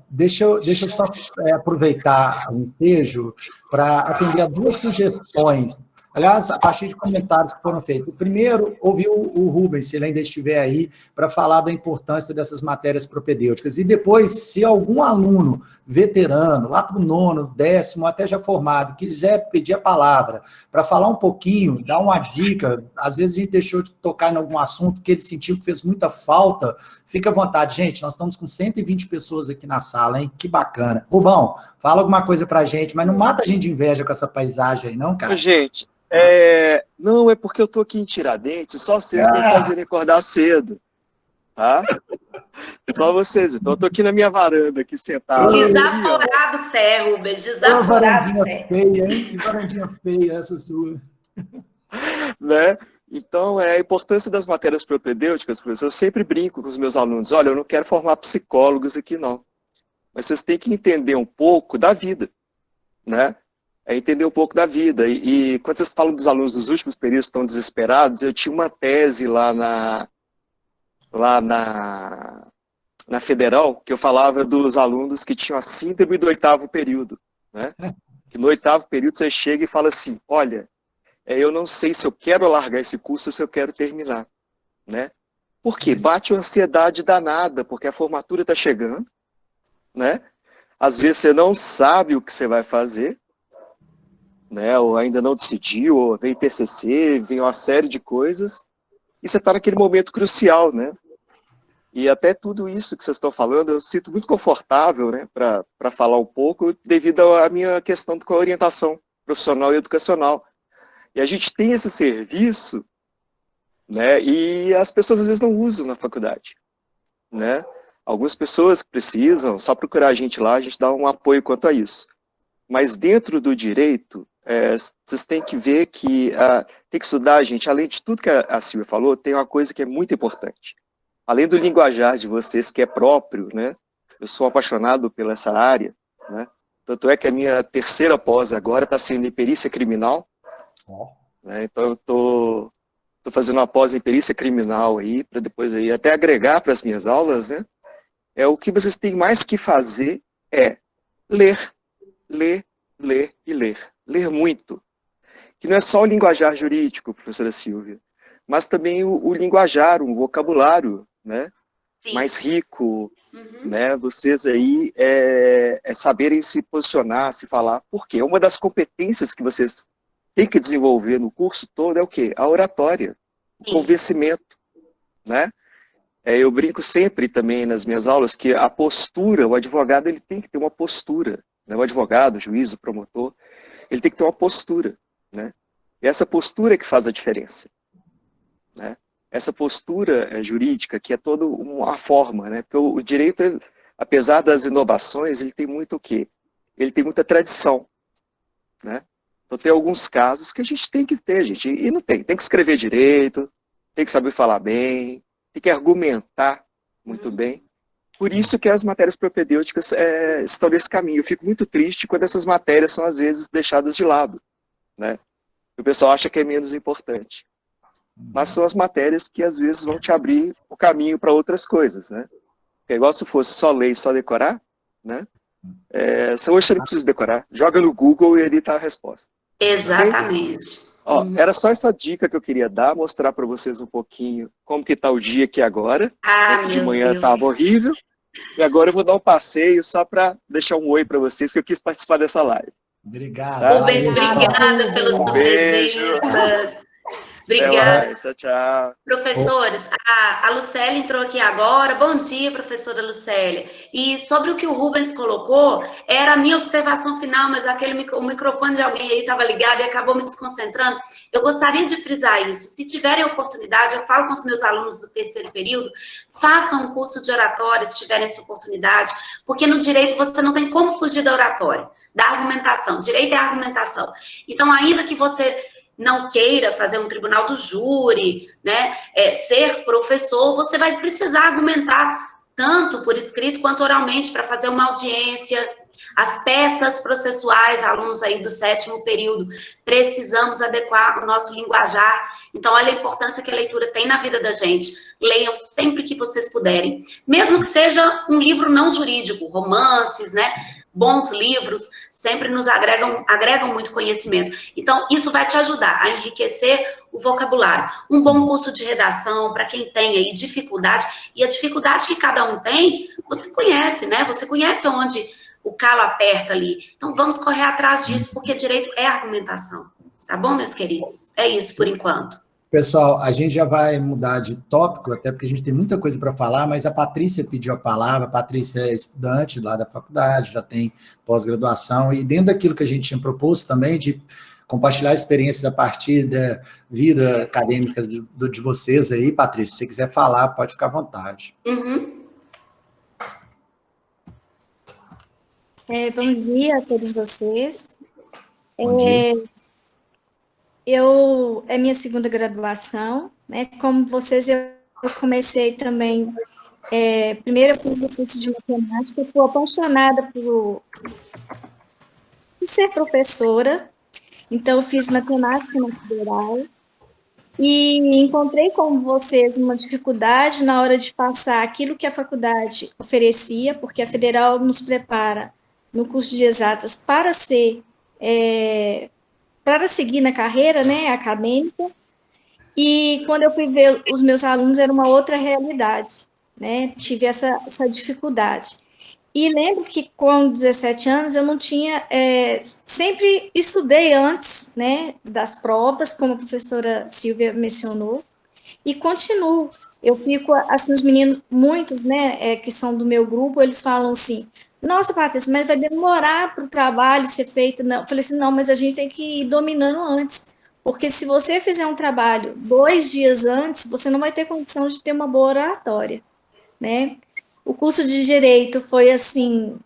Deixa eu só aproveitar o ensejo para atender a 2 sugestões. Aliás, a partir de comentários que foram feitos. Primeiro, ouvi o Rubens, se ele ainda estiver aí, para falar da importância dessas matérias propedêuticas. E depois, se algum aluno veterano, lá para o 9º, 10º, até já formado, quiser pedir a palavra para falar um pouquinho, dar uma dica, às vezes a gente deixou de tocar em algum assunto que ele sentiu que fez muita falta, fica à vontade. Gente, nós estamos com 120 pessoas aqui na sala, hein? Que bacana. Rubão, fala alguma coisa para a gente, mas não mata a gente de inveja com essa paisagem aí, não, cara? Gente... Não, é porque eu tô aqui em Tiradentes, só vocês me fazerem acordar cedo, tá? Só vocês, então eu tô aqui na minha varanda, aqui sentado. Desaforado que você é, Rubens, desaforado que você é. Feia, hein? Que varandinha feia essa sua. Né? Então, a importância das matérias propedêuticas, professor, eu sempre brinco com os meus alunos, olha, eu não quero formar psicólogos aqui, não. Mas vocês têm que entender um pouco da vida, né? Entender um pouco da vida. E quando vocês falam dos alunos dos últimos períodos que estão desesperados, eu tinha uma tese lá na Federal, que eu falava dos alunos que tinham a síndrome do 8º período. Né? Que no 8º período você chega e fala assim, olha, eu não sei se eu quero largar esse curso ou se eu quero terminar. Né? Por quê? Bate uma ansiedade danada, porque a formatura está chegando, né? Às vezes você não sabe o que você vai fazer, né? Ou ainda não decidiu, ou vem TCC, vem uma série de coisas, e você está naquele momento crucial, né? E até tudo isso que vocês estão falando, eu sinto muito confortável, né, para falar um pouco, devido à minha questão com a orientação profissional e educacional. E a gente tem esse serviço, né, e as pessoas às vezes não usam na faculdade, né? Algumas pessoas que precisam, só procurar a gente lá, a gente dá um apoio quanto a isso. Mas dentro do direito, vocês têm que ver que tem que estudar, gente, além de tudo que a Silvia falou, tem uma coisa que é muito importante. Além do linguajar de vocês, que é próprio, né? Eu sou apaixonado pela essa área, né? Tanto é que a minha terceira pós agora está sendo em perícia criminal, né? Então eu tô fazendo uma pós em perícia criminal aí, para depois aí até agregar para as minhas aulas, né? O que vocês têm mais que fazer é ler, ler, ler e ler. Ler muito. Que não é só o linguajar jurídico, professora Silvia, mas também o linguajar, um vocabulário, né? Sim. Mais rico, Uhum. né? Vocês aí saberem se posicionar, se falar. Por quê? Uma das competências que vocês têm que desenvolver no curso todo é o quê? A oratória, o convencimento, né? Eu brinco sempre também nas minhas aulas que a postura, o advogado ele tem que ter uma postura, né? O advogado, o juiz, o promotor, ele tem que ter uma postura, né? E essa postura é que faz a diferença, né? Essa postura jurídica, que é toda uma forma, né? Porque o direito, apesar das inovações, ele tem muito o quê? Ele tem muita tradição, né? Então tem alguns casos que a gente tem que ter, gente, e não tem. Tem que escrever direito, tem que saber falar bem, tem que argumentar muito bem. Por isso que as matérias propedêuticas estão nesse caminho. Eu fico muito triste quando essas matérias são, às vezes, deixadas de lado, né? O pessoal acha que é menos importante. Mas são as matérias que, às vezes, vão te abrir o caminho para outras coisas, né? É igual se fosse só ler e só decorar, né? Hoje você não precisa decorar. Joga no Google e ali está a resposta. Exatamente. Okay? Ó, era só essa dica que eu queria dar, mostrar para vocês um pouquinho como que está o dia aqui agora. Que de manhã estava horrível. E agora eu vou dar um passeio só para deixar um oi para vocês, que eu quis participar dessa live. Obrigado. Tá? Rubens, obrigada pela sua presença. Obrigada. Tchau, tchau. Professores, a Lucélia entrou aqui agora. Bom dia, professora Lucélia. E sobre o que o Rubens colocou, era a minha observação final, mas o microfone de alguém aí estava ligado e acabou me desconcentrando. Eu gostaria de frisar isso. Se tiverem oportunidade, eu falo com os meus alunos do terceiro período, façam um curso de oratória, se tiverem essa oportunidade, porque no direito você não tem como fugir da oratória, da argumentação. Direito é argumentação. Então, ainda que você não queira fazer um tribunal do júri, né, ser professor, você vai precisar argumentar tanto por escrito quanto oralmente para fazer uma audiência. As peças processuais, alunos aí do sétimo período, precisamos adequar o nosso linguajar. Então, olha a importância que a leitura tem na vida da gente. Leiam sempre que vocês puderem. Mesmo que seja um livro não jurídico, romances, né? Bons livros sempre nos agregam muito conhecimento. Então, isso vai te ajudar a enriquecer o vocabulário. Um bom curso de redação, para quem tem aí dificuldade, e a dificuldade que cada um tem, você conhece, né? Você conhece onde o calo aperta ali. Então, vamos correr atrás disso, porque direito é argumentação. Tá bom, meus queridos? É isso por enquanto. Pessoal, a gente já vai mudar de tópico, até porque a gente tem muita coisa para falar, mas a Patrícia pediu a palavra. A Patrícia é estudante lá da faculdade, já tem pós-graduação, e dentro daquilo que a gente tinha proposto também, de compartilhar experiências a partir da vida acadêmica de vocês aí, Patrícia, se você quiser falar, pode ficar à vontade. Uhum. Bom dia a todos vocês. Bom dia. É minha segunda graduação, né? Como vocês, eu comecei também, primeiro eu fiz o curso de matemática, eu estou apaixonada por ser professora, então eu fiz matemática na Federal, e encontrei com vocês uma dificuldade na hora de passar aquilo que a faculdade oferecia, porque a Federal nos prepara no curso de exatas para seguir na carreira, né, acadêmica, e quando eu fui ver os meus alunos era uma outra realidade, né, tive essa dificuldade. E lembro que com 17 anos eu não tinha, sempre estudei antes, né, das provas, como a professora Silvia mencionou, e continuo. Eu fico, assim, os meninos, muitos, né, que são do meu grupo, eles falam assim, nossa, Patrícia, mas vai demorar para o trabalho ser feito. Não. Eu falei assim, não, mas a gente tem que ir dominando antes, porque se você fizer um trabalho 2 dias antes, você não vai ter condição de ter uma boa oratória, né? O curso de Direito foi assim,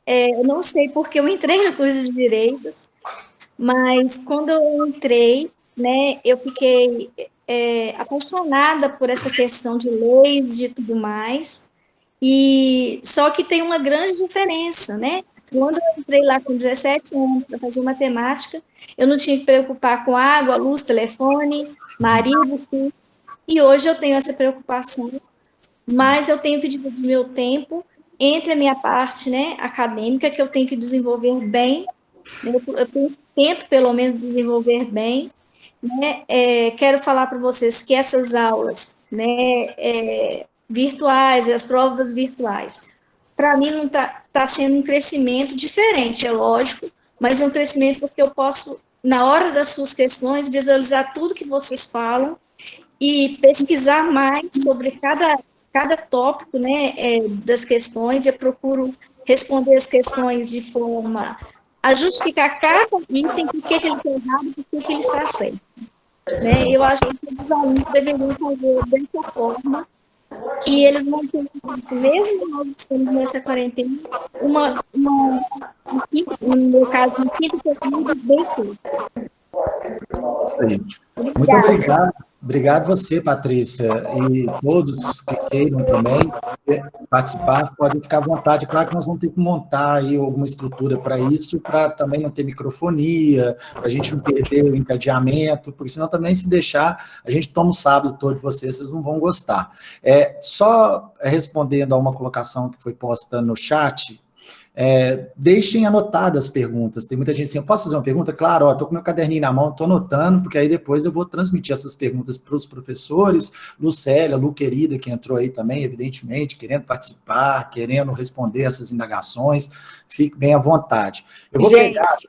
eu não sei porque eu entrei no curso de Direitos, mas quando eu entrei, né, eu fiquei apaixonada por essa questão de leis, de tudo mais, e só que tem uma grande diferença, né? Quando eu entrei lá com 17 anos para fazer matemática, eu não tinha que preocupar com água, luz, telefone, marido, filho, e hoje eu tenho essa preocupação, mas eu tenho que dividir meu tempo entre a minha parte, né, acadêmica, que eu tenho que desenvolver bem, né, tento pelo menos desenvolver bem, né, quero falar para vocês que essas aulas, né, virtuais, as provas virtuais, para mim não tá sendo um crescimento diferente, é lógico, mas um crescimento porque eu posso, na hora das suas questões, visualizar tudo que vocês falam e pesquisar mais sobre cada tópico, né, das questões. Eu procuro responder as questões de forma a justificar cada item, por que ele está errado e por que ele está certo. Né? Eu acho que os alunos deveriam fazer dessa forma, e eles vão ter, mesmo nós estamos nessa quarentena, no meu caso, um quinto período bem feito. Isso aí. Muito obrigado. Obrigado você, Patrícia, e todos que queiram também participar, podem ficar à vontade. Claro que nós vamos ter que montar aí alguma estrutura para isso, para também não ter microfonia, para a gente não perder o encadeamento, porque senão também, se deixar, a gente toma o sábado todo de vocês, vocês não vão gostar. Só respondendo a uma colocação que foi posta no chat, deixem anotadas as perguntas. Tem muita gente assim, eu posso fazer uma pergunta? Claro, estou com meu caderninho na mão, estou anotando, porque aí depois eu vou transmitir essas perguntas para os professores. Lucélia, Lu querida, que entrou aí também, evidentemente, querendo participar, querendo responder essas indagações, fique bem à vontade.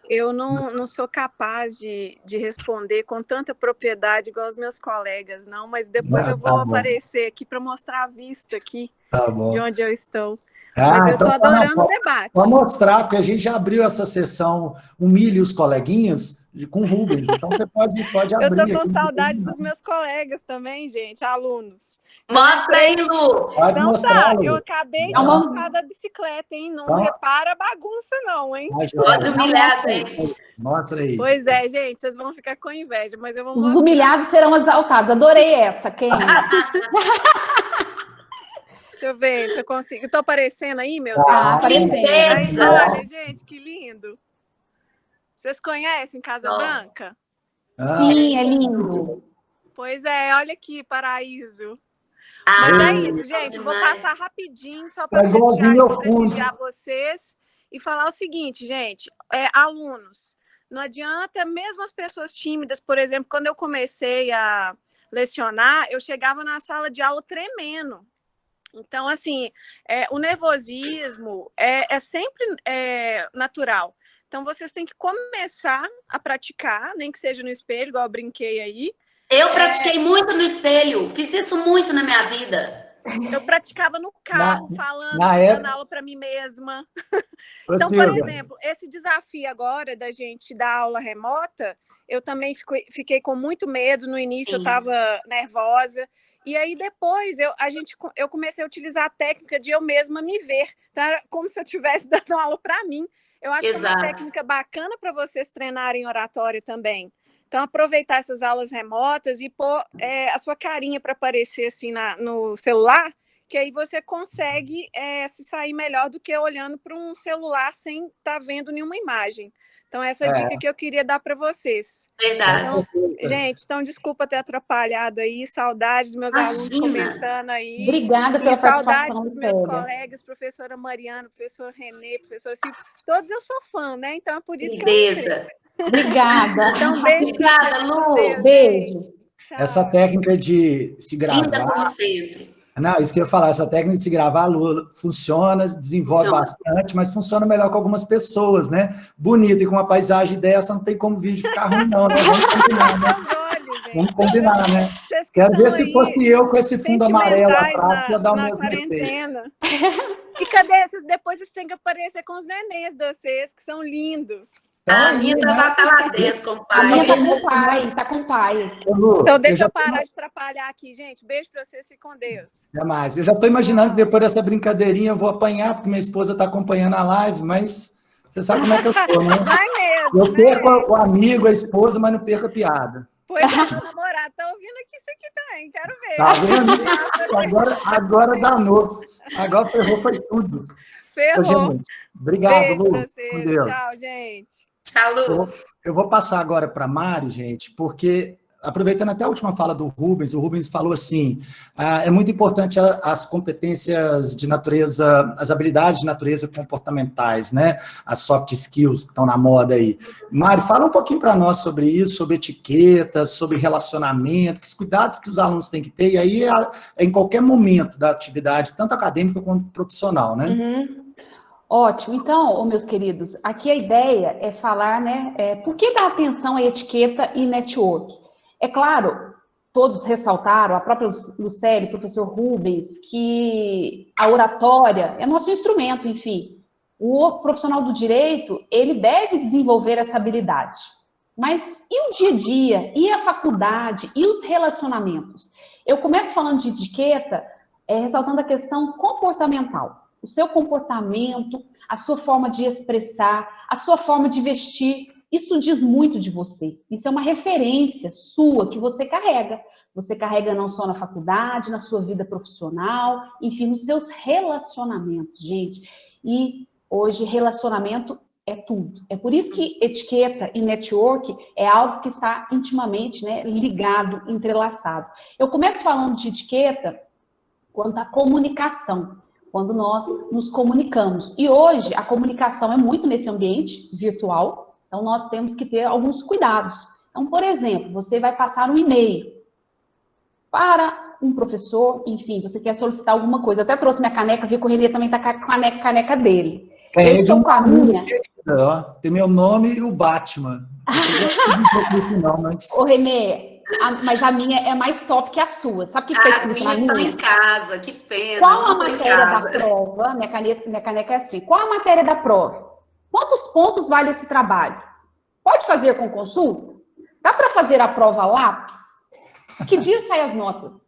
Eu não sou capaz de responder com tanta propriedade igual os meus colegas, não, mas depois eu vou aparecer aqui para mostrar a vista aqui de onde eu estou. Mas eu estou adorando o debate. Vou mostrar, porque a gente já abriu essa sessão Humilhe os Coleguinhas com o Rubens, então você pode abrir. Eu estou com saudade dos meus colegas também, gente, alunos. Mostra aí, Lu. Pode então mostrar, Lu. Eu acabei de montar da bicicleta, hein? Não repara a bagunça não, hein? Pode humilhar, gente. Mostra aí. Pois é, gente, vocês vão ficar com inveja, mas eu vou mostrar. Os humilhados serão exaltados. Adorei essa, quem? Deixa eu ver se eu consigo. Estou aparecendo aí, meu Deus? Aparecendo. Olha, gente, que lindo. Vocês conhecem Casa Branca? Sim, é lindo. Pois é, olha aqui, paraíso. Mas é isso, gente. Vou passar rapidinho só para prestigiar vocês e falar o seguinte, gente. Alunos, não adianta, mesmo as pessoas tímidas, por exemplo, quando eu comecei a lecionar, eu chegava na sala de aula tremendo. Então, assim, o nervosismo é sempre natural. Então, vocês têm que começar a praticar, nem que seja no espelho, igual eu brinquei aí. Eu pratiquei muito no espelho, fiz isso muito na minha vida. Eu praticava no carro, dando aula para mim mesma. Então, por exemplo, esse desafio agora da gente dar aula remota, eu também fiquei com muito medo. No início, eu estava nervosa. E aí, depois, eu comecei a utilizar a técnica de eu mesma me ver. Então, era como se eu estivesse dando aula para mim. Eu acho que é uma técnica bacana para vocês treinarem oratória também. Então, aproveitar essas aulas remotas e pôr a sua carinha para aparecer assim no celular, que aí você consegue se sair melhor do que olhando para um celular sem estar vendo nenhuma imagem. Então, essa dica que eu queria dar para vocês. Verdade. Então, gente, desculpa ter atrapalhado aí, saudade dos meus alunos comentando aí. Obrigada pela participação. Saudade dos meus colegas, professora Mariana, professor Renê, professor Silvio. Todos eu sou fã, né? Então, é por isso que eu entrei. Obrigada. Então, beijo. Obrigada, Lu. Beijo. Essa técnica de se gravar. Linda como sempre. Não, isso que eu ia falar, essa técnica de se gravar, Lu, funciona, desenvolve bastante, mas funciona melhor com algumas pessoas, né? Bonito, e com uma paisagem dessa, não tem como o vídeo ficar ruim, não, né? Vamos combinar, né? Vamos combinar, né? Quero ver se fosse eu com esse fundo amarelo atrás, para dar o mesmo quarentena. E cadê esses? Depois vocês têm que aparecer com os nenéns de vocês, que são lindos. A Anitta vai estar lá dentro com o pai. Tá com o pai. Então deixa eu parar de atrapalhar aqui, gente. Beijo pra vocês, fiquem com Deus. Jamais. Eu já estou imaginando que depois dessa brincadeirinha eu vou apanhar, porque minha esposa está acompanhando a live, mas você sabe como é que eu sou, né? Vai mesmo. Eu perco o amigo, a esposa, mas não perco a piada. Pois é, meu namorado tá ouvindo aqui isso aqui também, quero ver. Tá vendo? Agora danou. Agora ferrou, foi tudo. Ferrou. Obrigado, Lu. Com Deus. Tchau, gente. Tchau, Lu. Eu vou passar agora para a Mari, gente, porque, aproveitando até a última fala do Rubens, o Rubens falou assim, é muito importante as competências de natureza, as habilidades de natureza comportamentais, né? As soft skills que estão na moda aí. Mari, fala um pouquinho para nós sobre isso, sobre etiquetas, sobre relacionamento, que os cuidados que os alunos têm que ter, e aí é em qualquer momento da atividade, tanto acadêmica quanto profissional, né? Uhum. Ótimo. Então, meus queridos, aqui a ideia é falar, né, por que dar atenção à etiqueta e network? É claro, todos ressaltaram, a própria Lucélia, o professor Rubens, que a oratória é nosso instrumento, enfim. O profissional do direito, ele deve desenvolver essa habilidade. Mas e o dia a dia? E a faculdade? E os relacionamentos? Eu começo falando de etiqueta, ressaltando a questão comportamental. O seu comportamento, a sua forma de expressar, a sua forma de vestir, isso diz muito de você. Isso é uma referência sua que você carrega. Você carrega não só na faculdade, na sua vida profissional, enfim, nos seus relacionamentos, gente. E hoje relacionamento é tudo. É por isso que etiqueta e network é algo que está intimamente, né, ligado, entrelaçado. Eu começo falando de etiqueta quanto à comunicação, quando nós nos comunicamos. E hoje a comunicação é muito nesse ambiente virtual, então nós temos que ter alguns cuidados. Então, por exemplo, você vai passar um e-mail para um professor, enfim, você quer solicitar alguma coisa. Eu até trouxe minha caneca, vi que o Renê também está com a caneca dele. Eu estou com a minha. Tem meu nome e o Batman. Não, mas... Ô, Renê, mas a minha é mais top que a sua. Sabe o que está escrito na minha? As minhas estão em casa, que pena. Qual a matéria da prova? Minha caneca é assim. Qual a matéria da prova? Quantos pontos vale esse trabalho? Pode fazer com consulta? Dá para fazer a prova lápis? Que dia saem as notas?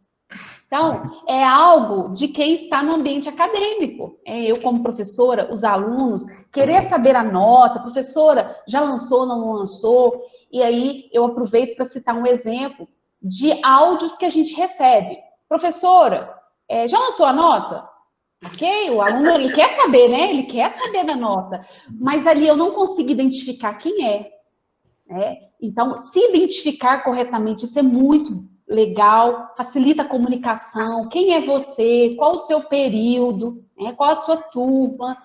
Então, é algo de quem está no ambiente acadêmico. Eu, como professora, os alunos, querer saber a nota, professora, já lançou, não lançou? E aí, eu aproveito para citar um exemplo de áudios que a gente recebe. Professora, já lançou a nota? Ok, o aluno, ele quer saber, né? Ele quer saber da nota. Mas ali eu não consigo identificar quem é. Né? Então, se identificar corretamente, isso é muito legal, facilita a comunicação, quem é você, qual o seu período, né? Qual a sua turma,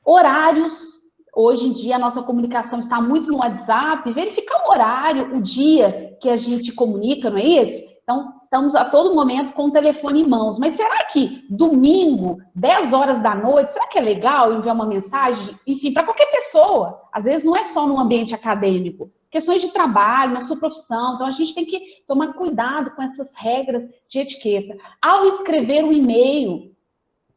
horários. Hoje em dia a nossa comunicação está muito no WhatsApp, verificar o horário, o dia que a gente comunica, não é isso? Então, estamos a todo momento com o telefone em mãos, mas será que domingo, 10 horas da noite, será que é legal enviar uma mensagem? Enfim, para qualquer pessoa, às vezes não é só no ambiente acadêmico, questões de trabalho, na sua profissão, então a gente tem que tomar cuidado com essas regras de etiqueta. Ao escrever um e-mail,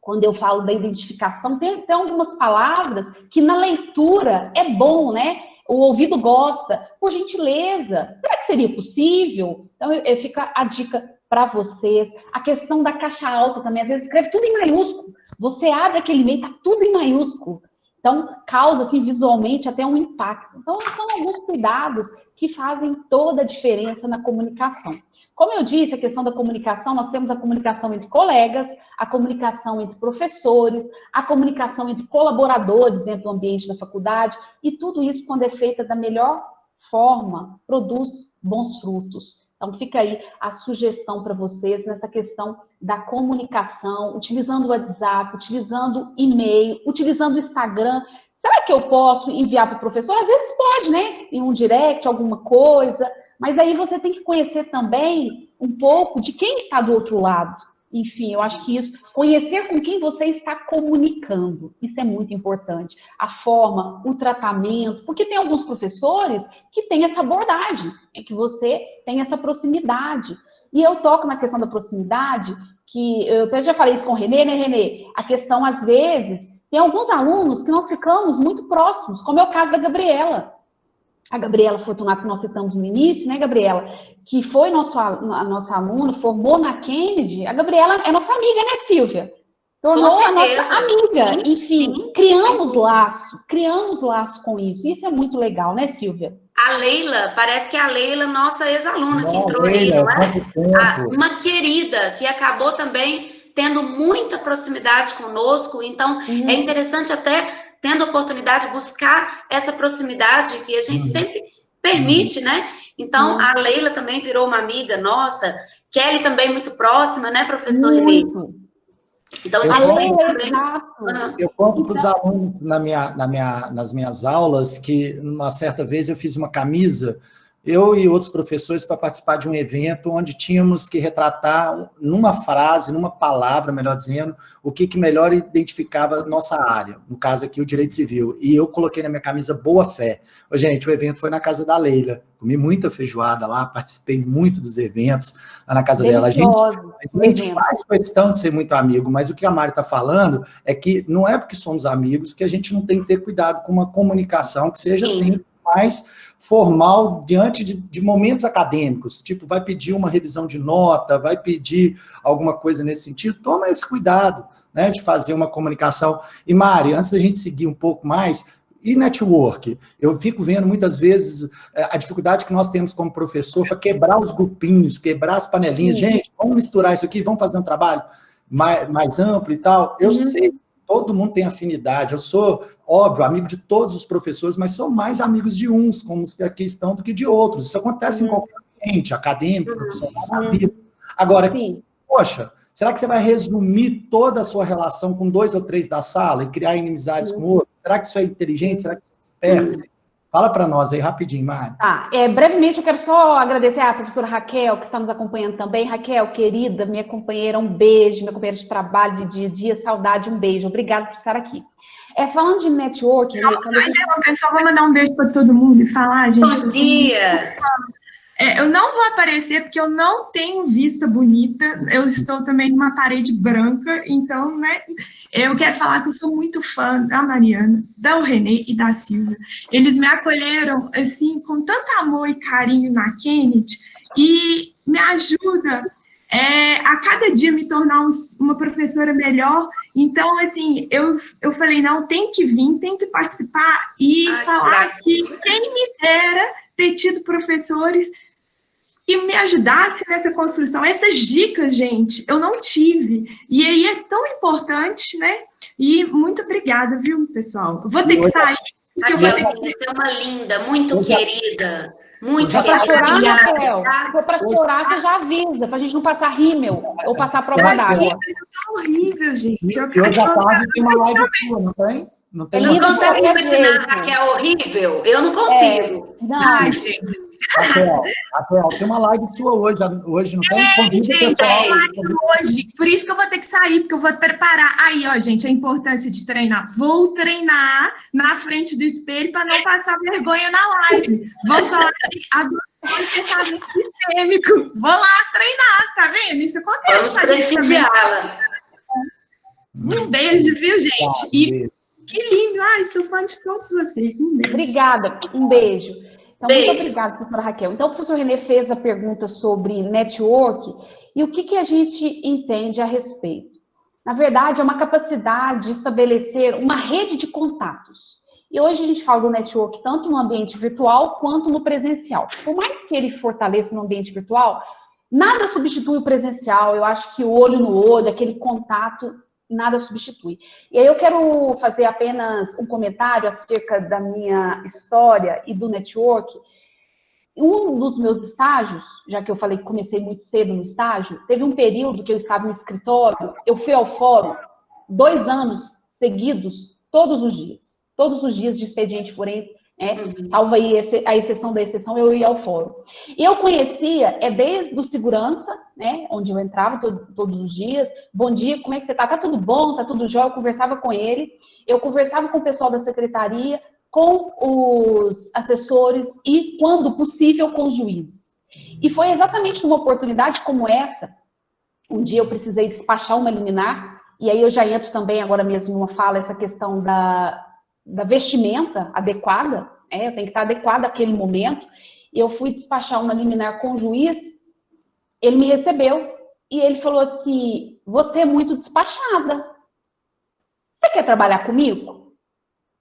quando eu falo da identificação, tem algumas palavras que na leitura é bom, né? O ouvido gosta, por gentileza, será que seria possível? Então, fica a dica para vocês. A questão da caixa alta também, às vezes escreve tudo em maiúsculo. Você abre aquele e-mail, tá tudo em maiúsculo. Então, causa, assim, visualmente até um impacto. Então, são alguns cuidados que fazem toda a diferença na comunicação. Como eu disse, a questão da comunicação, nós temos a comunicação entre colegas, a comunicação entre professores, a comunicação entre colaboradores dentro do ambiente da faculdade, e tudo isso, quando é feita da melhor forma, produz bons frutos. Então, fica aí a sugestão para vocês nessa questão da comunicação, utilizando o WhatsApp, utilizando e-mail, utilizando o Instagram. Será que eu posso enviar para o professor? Às vezes pode, né? Em um direct, alguma coisa. Mas aí você tem que conhecer também um pouco de quem está do outro lado. Enfim, eu acho que isso, conhecer com quem você está comunicando, isso é muito importante. A forma, o tratamento, porque tem alguns professores que têm essa abordagem, é que você tem essa proximidade. E eu toco na questão da proximidade, que eu até já falei isso com o Renê, né, Renê? A questão, às vezes, tem alguns alunos que nós ficamos muito próximos, como é o caso da Gabriela. A Gabriela Fortunato, que nós citamos no início, né, Gabriela? Que foi a nossa aluna, formou na Kennedy. A Gabriela é nossa amiga, né, Silvia? Tornou a nossa amiga. Sim, enfim, sim, criamos laço com isso. Isso é muito legal, né, Silvia? A Leila, parece que a Leila, nossa ex-aluna que entrou aí, não é? Uma querida, que acabou também tendo muita proximidade conosco. Então, é interessante até, tendo a oportunidade de buscar essa proximidade que a gente sempre permite, né? Então, a Leila também virou uma amiga nossa. Kelly também muito próxima, né, professor Renê? Então, a gente tem também... Eu conto para os alunos nas minhas aulas que, uma certa vez, eu fiz uma camisa, eu e outros professores, para participar de um evento onde tínhamos que retratar, numa frase, numa palavra, melhor dizendo, o que melhor identificava a nossa área, no caso aqui, o direito civil. E eu coloquei na minha camisa boa fé. Gente, o evento foi na casa da Leila. Comi muita feijoada lá, participei muito dos eventos lá na casa dela. A gente faz questão de ser muito amigo, mas o que a Mari está falando é que não é porque somos amigos que a gente não tem que ter cuidado com uma comunicação que seja sempre mais formal diante de momentos acadêmicos, tipo, vai pedir uma revisão de nota, vai pedir alguma coisa nesse sentido, toma esse cuidado, né, de fazer uma comunicação. E Mari, antes da gente seguir um pouco mais, e network? Eu fico vendo muitas vezes a dificuldade que nós temos como professor para quebrar os grupinhos, quebrar as panelinhas. Gente, vamos misturar isso aqui, vamos fazer um trabalho mais amplo e tal. Eu sei, todo mundo tem afinidade. Eu sou, óbvio, amigo de todos os professores, mas sou mais amigos de uns, como os que aqui estão, do que de outros. Isso acontece em qualquer ambiente, acadêmico, profissional, amigo. Agora, poxa, será que você vai resumir toda a sua relação com 2 ou 3 da sala e criar inimizades com outros? Será que isso é inteligente? Será que isso é esperto? Fala para nós aí, rapidinho, Mari. Tá, brevemente eu quero só agradecer à professora Raquel, que está nos acompanhando também. Raquel, querida, minha companheira, um beijo, minha companheira de trabalho de dia a dia, saudade, um beijo. Obrigada por estar aqui. Falando de networking... Só vou mandar um beijo para todo mundo e falar, gente... Bom dia! Eu não vou aparecer porque eu não tenho vista bonita, eu estou também numa parede branca, então, né, eu quero falar que eu sou muito fã da Mariana, da Renê e da Silvia. Eles me acolheram, assim, com tanto amor e carinho na Kennedy e me ajuda a cada dia me tornar uma professora melhor. Então, assim, eu falei, não, tem que vir, tem que participar e falar que quem me dera ter tido professores que me ajudassem nessa construção. Essas dicas, gente, eu não tive. E aí é tão importante, né? E muito obrigada, viu, pessoal? Eu vou ter que sair. Você é uma linda, muito querida. Muito querida. Para chorar, Raquel. Se for para chorar, você já avisa, para a gente não passar rímel ou passar prova d'água. É horrível, gente. Eu já tarde tem uma live sua, não tem? Não consegue imaginar, Raquel, horrível? Eu não consigo. Ai, gente. Raquel, tem uma live sua hoje não tem? Convida gente, hoje. Por isso que eu vou ter que sair, porque eu vou preparar. Aí, ó, gente, a importância de treinar. Vou treinar na frente do espelho para não passar vergonha na live. Vamos falar de pensamento sistêmico. Vou lá treinar, tá vendo? Isso acontece. Vamos prestigiá-la. Um beijo, viu, gente? E que lindo. Ai, sou fã de todos vocês. Um beijo. Obrigada. Um beijo. Então, muito obrigada, professora Raquel. Então, o professor Renê fez a pergunta sobre network e o que a gente entende a respeito. Na verdade, é uma capacidade de estabelecer uma rede de contatos. E hoje a gente fala do network tanto no ambiente virtual quanto no presencial. Por mais que ele fortaleça no ambiente virtual, nada substitui o presencial. Eu acho que o olho no olho, aquele contato, nada substitui. E aí eu quero fazer apenas um comentário acerca da minha história e do network. Um dos meus estágios, já que eu falei que comecei muito cedo no estágio, teve um período que eu estava no escritório, eu fui ao fórum 2 anos seguidos, todos os dias de expediente forense, Salvo aí a exceção da exceção, eu ia ao fórum. E eu conhecia, desde o segurança, né, onde eu entrava todos os dias, bom dia, como é que você tá? Tá tudo bom? Tá tudo jóia? Eu conversava com ele, eu conversava com o pessoal da secretaria, com os assessores e, quando possível, com os juízes. E foi exatamente numa oportunidade como essa, um dia eu precisei despachar uma liminar, e aí eu já entro também agora mesmo numa fala, essa questão da vestimenta adequada, eu tenho que estar adequada àquele momento, e eu fui despachar uma liminar com o juiz, ele me recebeu, e ele falou assim, você é muito despachada, você quer trabalhar comigo?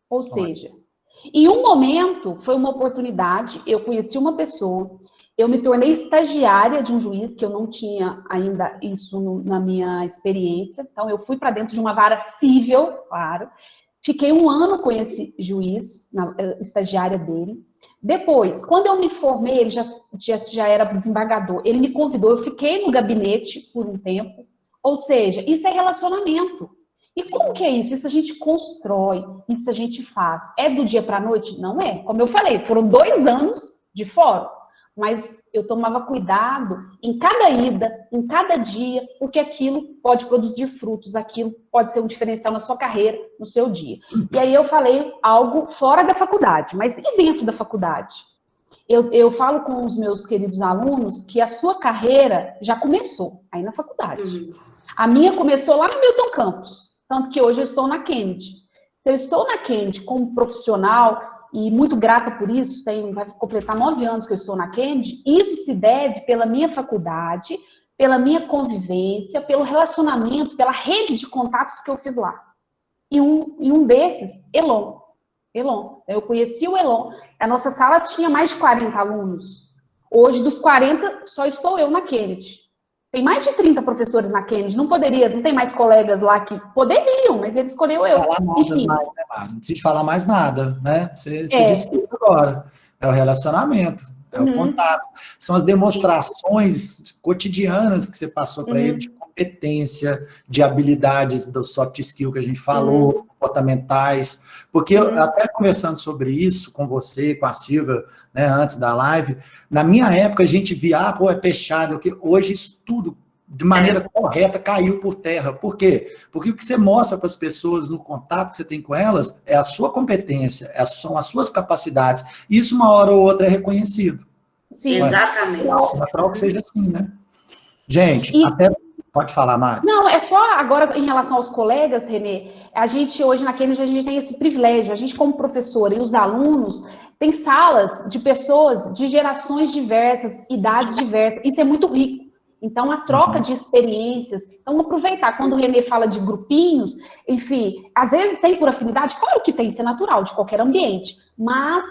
Ou seja, em um momento, foi uma oportunidade, eu conheci uma pessoa, eu me tornei estagiária de um juiz, que eu não tinha ainda isso na minha experiência, então eu fui para dentro de uma vara civil, claro, fiquei 1 ano com esse juiz, estagiária dele. Depois, quando eu me formei, ele já era desembargador, ele me convidou, eu fiquei no gabinete por um tempo, ou seja, isso é relacionamento. E como que é isso? Isso a gente constrói, isso a gente faz. É do dia para a noite? Não é. Como eu falei, foram 2 anos de fórum, mas eu tomava cuidado em cada ida, em cada dia, porque aquilo pode produzir frutos, aquilo pode ser um diferencial na sua carreira, no seu dia. E aí eu falei algo fora da faculdade, mas e dentro da faculdade? Eu falo com os meus queridos alunos que a sua carreira já começou aí na faculdade. A minha começou lá no Milton Campos, tanto que hoje eu estou na Kennedy. Se eu estou na Kennedy como profissional, e muito grata por isso, vai completar 9 anos que eu estou na Kennedy, isso se deve pela minha faculdade, pela minha convivência, pelo relacionamento, pela rede de contatos que eu fiz lá. E um desses, Elon. Eu conheci o Elon. A nossa sala tinha mais de 40 alunos. Hoje, dos 40, só estou eu na Kennedy. Tem mais de 30 professores na Kennedy, não tem mais colegas lá que poderiam, mas ele escolheu eu. Enfim. Mais, né, Mari? Não precisa falar mais nada, né? Você disse tudo agora. É o relacionamento, é o contato. São as demonstrações cotidianas que você passou para ele de competência, de habilidades do soft skill que a gente falou, comportamentais. Porque eu, até conversando sobre isso com você, com a Silvia, né, antes da live, na minha época a gente via, é fechado, hoje isso tudo, de maneira correta, caiu por terra. Por quê? Porque o que você mostra para as pessoas no contato que você tem com elas é a sua competência, são as suas capacidades. E isso, uma hora ou outra, é reconhecido. Sim, exatamente. É natural que seja assim, né? Gente, pode falar, Mari. Não, é só agora em relação aos colegas, Renê, a gente hoje na Kennedy, a gente tem esse privilégio, a gente como professora e os alunos, tem salas de pessoas de gerações diversas, idades diversas, isso é muito rico. Então, a troca de experiências, então aproveitar, quando o Renê fala de grupinhos, enfim, às vezes tem por afinidade, claro que tem, isso é natural, de qualquer ambiente, mas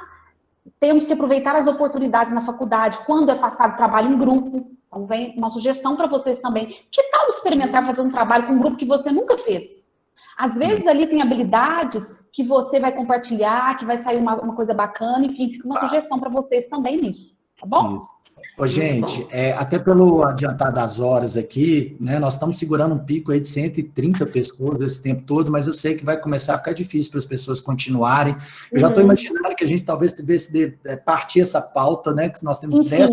temos que aproveitar as oportunidades na faculdade, quando é passado trabalho em grupo. Então, vem uma sugestão para vocês também. Que tal experimentar fazer um trabalho com um grupo que você nunca fez? Às vezes ali tem habilidades que você vai compartilhar, que vai sair uma coisa bacana, enfim, fica uma sugestão para vocês também nisso, tá bom? Isso. Ô, gente, até pelo adiantar das horas aqui, né, nós estamos segurando um pico aí de 130 pessoas esse tempo todo, mas eu sei que vai começar a ficar difícil para as pessoas continuarem. Eu já estou imaginando que a gente talvez tivesse partir essa pauta, né, que nós temos 10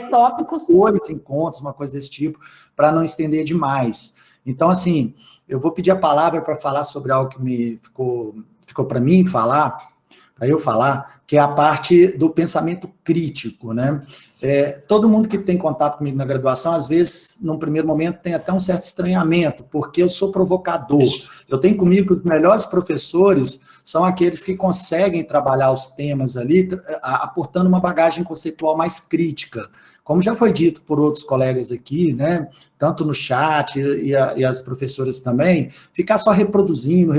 tópicos, 2 encontros, uma coisa desse tipo, para não estender demais. Então, assim, eu vou pedir a palavra para falar sobre algo que me ficou para mim falar, para eu falar, que é a parte do pensamento crítico, né? Todo mundo que tem contato comigo na graduação, às vezes, num primeiro momento, tem até um certo estranhamento, porque eu sou provocador. Eu tenho comigo que os melhores professores são aqueles que conseguem trabalhar os temas ali, aportando uma bagagem conceitual mais crítica. Como já foi dito por outros colegas aqui, né, tanto no chat e as professoras também, ficar só reproduzindo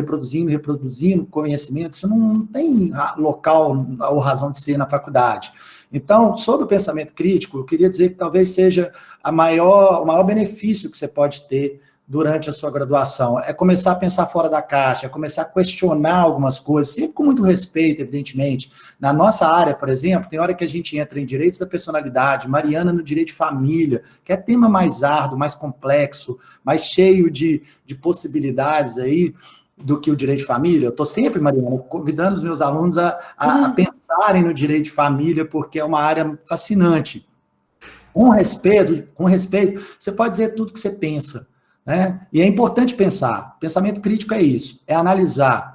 conhecimento, isso não tem local ou razão de ser na faculdade. Então, sobre o pensamento crítico, eu queria dizer que talvez seja o maior benefício que você pode ter durante a sua graduação, é começar a pensar fora da caixa, é começar a questionar algumas coisas, sempre com muito respeito, evidentemente. Na nossa área, por exemplo, tem hora que a gente entra em direitos da personalidade, Mariana no direito de família, que é tema mais árduo, mais complexo, mais cheio de possibilidades aí. do que o direito de família? Eu estou sempre, Mariana, convidando os meus alunos a pensarem no direito de família, porque é uma área fascinante. Com respeito, você pode dizer tudo que você pensa, né? E é importante pensar. Pensamento crítico é isso, é analisar.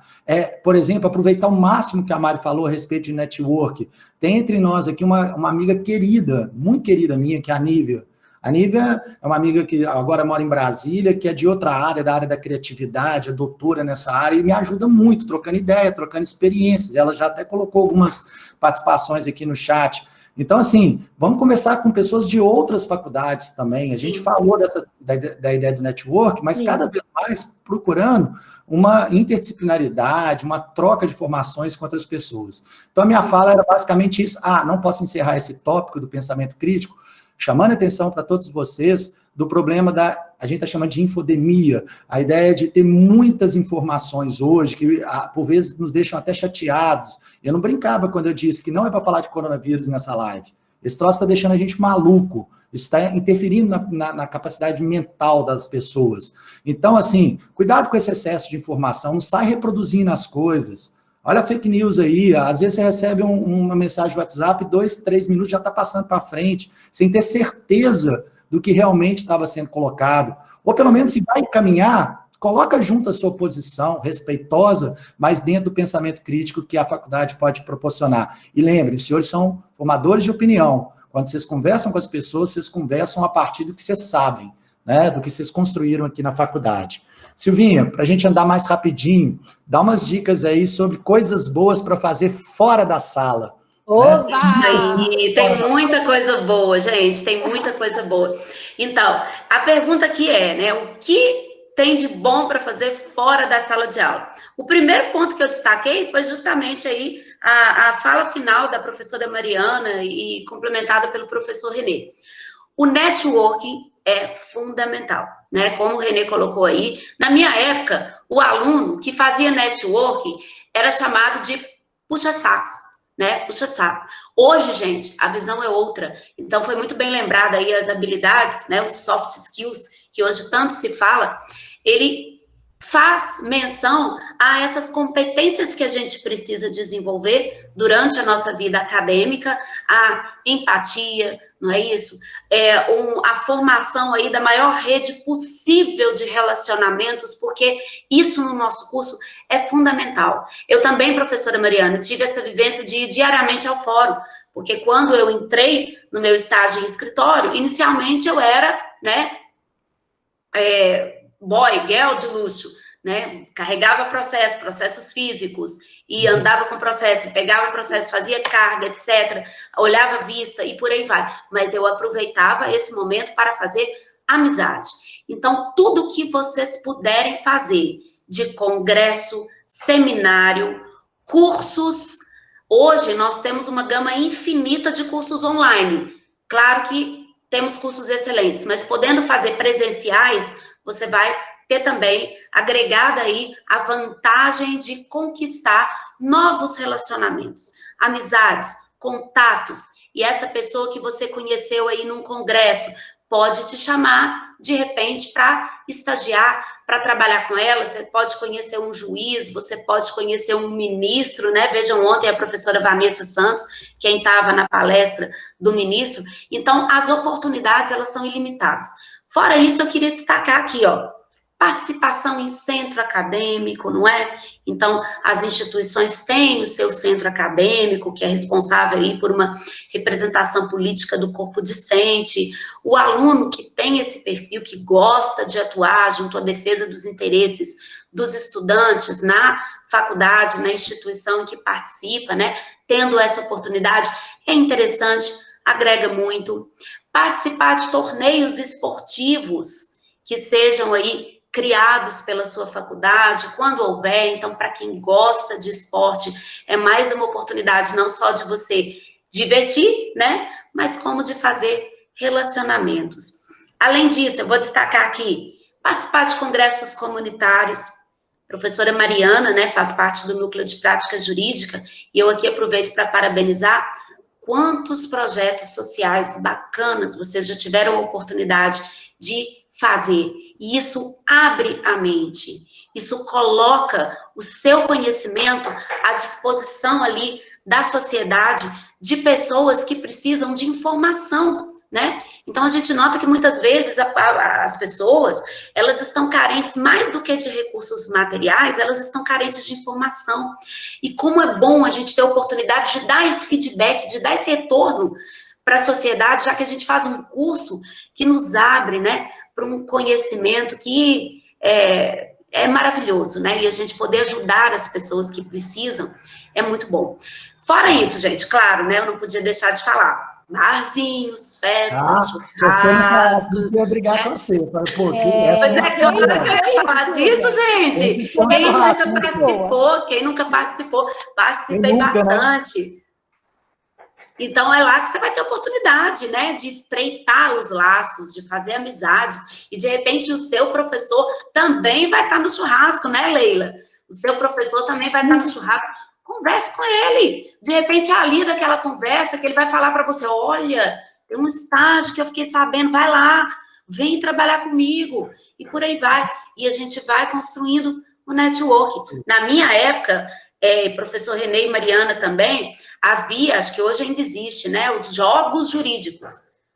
Por exemplo, aproveitar o máximo que a Mari falou a respeito de network. Tem entre nós aqui uma amiga querida, muito querida minha, que é a Nívia. A Nívia é uma amiga que agora mora em Brasília, que é de outra área, da área da criatividade, é doutora nessa área, e me ajuda muito, trocando ideia, trocando experiências. Ela já até colocou algumas participações aqui no chat. Então, assim, vamos conversar com pessoas de outras faculdades também. A gente falou da ideia do network, mas cada vez mais procurando uma interdisciplinaridade, uma troca de formações com outras pessoas. Então, a minha fala era basicamente isso. Não posso encerrar esse tópico do pensamento crítico, chamando a atenção para todos vocês do problema a gente está chamando de infodemia, a ideia de ter muitas informações hoje, que por vezes nos deixam até chateados. Eu não brincava quando eu disse que não é para falar de coronavírus nessa live. Esse troço está deixando a gente maluco, isso está interferindo na capacidade mental das pessoas. Então, assim, cuidado com esse excesso de informação, não sai reproduzindo as coisas. Olha a fake news aí, às vezes você recebe uma mensagem do WhatsApp, 2, 3 minutos já está passando para frente, sem ter certeza do que realmente estava sendo colocado. Ou pelo menos, se vai caminhar, coloca junto a sua posição, respeitosa, mas dentro do pensamento crítico que a faculdade pode proporcionar. E lembrem, os senhores são formadores de opinião. Quando vocês conversam com as pessoas, vocês conversam a partir do que vocês sabem, né, do que vocês construíram aqui na faculdade. Silvinha, para a gente andar mais rapidinho, dá umas dicas aí sobre coisas boas para fazer fora da sala. Oba! Né? Tem muita coisa boa, gente, tem muita coisa boa. Então, a pergunta aqui é, né, o que tem de bom para fazer fora da sala de aula? O primeiro ponto que eu destaquei foi justamente aí a fala final da professora Mariana e complementada pelo professor Renê. O networking é fundamental, né? Como o Renê colocou aí, na minha época, o aluno que fazia networking era chamado de puxa-saco, né? Puxa-saco. Hoje, gente, a visão é outra. Então, foi muito bem lembrada aí as habilidades, né? Os soft skills, que hoje tanto se fala, ele faz menção a essas competências que a gente precisa desenvolver durante a nossa vida acadêmica, a empatia, não é isso? A formação aí da maior rede possível de relacionamentos, porque isso no nosso curso é fundamental. Eu também, professora Mariana, tive essa vivência de ir diariamente ao fórum, porque quando eu entrei no meu estágio em escritório, inicialmente eu era, né, boy, girl de luxo, né? Carregava processos físicos, e andava com processo, pegava processo, fazia carga, etc., olhava a vista e por aí vai. Mas eu aproveitava esse momento para fazer amizade. Então, tudo que vocês puderem fazer de congresso, seminário, cursos. Hoje, nós temos uma gama infinita de cursos online. Claro que temos cursos excelentes, mas podendo fazer presenciais, você vai ter também agregada aí a vantagem de conquistar novos relacionamentos, amizades, contatos, e essa pessoa que você conheceu aí num congresso pode te chamar, de repente, para estagiar, para trabalhar com ela. Você pode conhecer um juiz, você pode conhecer um ministro, né? Vejam ontem a professora Vanessa Santos, quem estava na palestra do ministro. Então, as oportunidades, elas são ilimitadas. Fora isso, eu queria destacar aqui, ó, participação em centro acadêmico, não é? Então, as instituições têm o seu centro acadêmico, que é responsável aí por uma representação política do corpo discente. O aluno que tem esse perfil, que gosta de atuar junto à defesa dos interesses dos estudantes na faculdade, na instituição em que participa, né? Tendo essa oportunidade, é interessante, agrega muito. Participar de torneios esportivos que sejam aí criados pela sua faculdade, quando houver. Então, para quem gosta de esporte, é mais uma oportunidade não só de você divertir, né, mas como de fazer relacionamentos. Além disso, eu vou destacar aqui, participar de congressos comunitários. A professora Mariana, né, faz parte do Núcleo de Prática Jurídica, e eu aqui aproveito para parabenizar. Quantos projetos sociais bacanas vocês já tiveram a oportunidade de fazer? E isso abre a mente. Isso coloca o seu conhecimento à disposição ali da sociedade, de pessoas que precisam de informação, né? Então, a gente nota que muitas vezes as pessoas, elas estão carentes, mais do que de recursos materiais, elas estão carentes de informação. E como é bom a gente ter a oportunidade de dar esse feedback, de dar esse retorno para a sociedade, já que a gente faz um curso que nos abre, né, para um conhecimento que é maravilhoso, né? E a gente poder ajudar as pessoas que precisam é muito bom. Fora isso, gente, claro, né? Eu não podia deixar de falar. Barzinhos, festas, churrascos. Eu ia brigar com você. Pois é claro que eu ia falar disso, gente. Quem nunca participou, participei bastante. Né? Então, é lá que você vai ter oportunidade, né, de estreitar os laços, de fazer amizades, e de repente o seu professor também vai estar no churrasco, né, Leila? O seu professor também vai estar no churrasco. Converse com ele. De repente, ali daquela conversa, que ele vai falar para você, olha, tem um estágio que eu fiquei sabendo, vai lá, vem trabalhar comigo, e por aí vai. E a gente vai construindo o network. Na minha época, professor Renê e Mariana também, havia, acho que hoje ainda existe, né, os jogos jurídicos,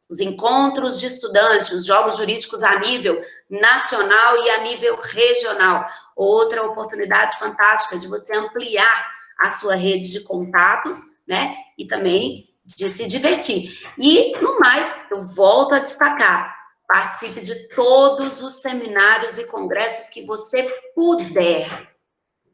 os encontros de estudantes, os jogos jurídicos a nível nacional e a nível regional. Outra oportunidade fantástica de você ampliar a sua rede de contatos, né, e também de se divertir. E, no mais, eu volto a destacar, participe de todos os seminários e congressos que você puder.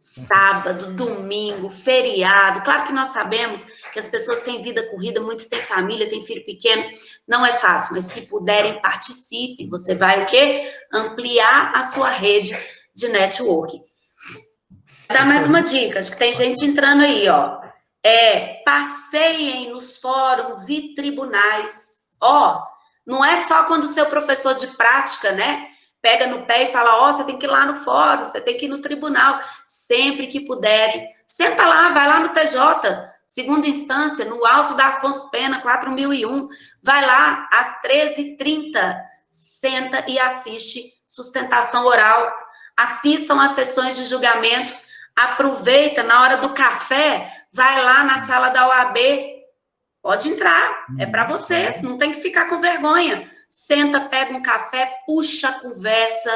Sábado, domingo, feriado. Claro que nós sabemos que as pessoas têm vida corrida, muitos têm família, têm filho pequeno, não é fácil, mas se puderem, participem. Você vai o quê? Ampliar a sua rede de networking. Vou dar mais uma dica, acho que tem gente entrando aí, ó. Passeiem nos fóruns e tribunais. Não é só quando o seu professor de prática, né, pega no pé e fala, você tem que ir lá no fórum, você tem que ir no tribunal, sempre que puderem. Senta lá, vai lá no TJ, segunda instância, no Alto da Afonso Pena, 4001, vai lá às 13h30, senta e assiste sustentação oral, assistam às sessões de julgamento, aproveita na hora do café, vai lá na sala da OAB, pode entrar, é para vocês, não tem que ficar com vergonha. Senta, pega um café, puxa a conversa,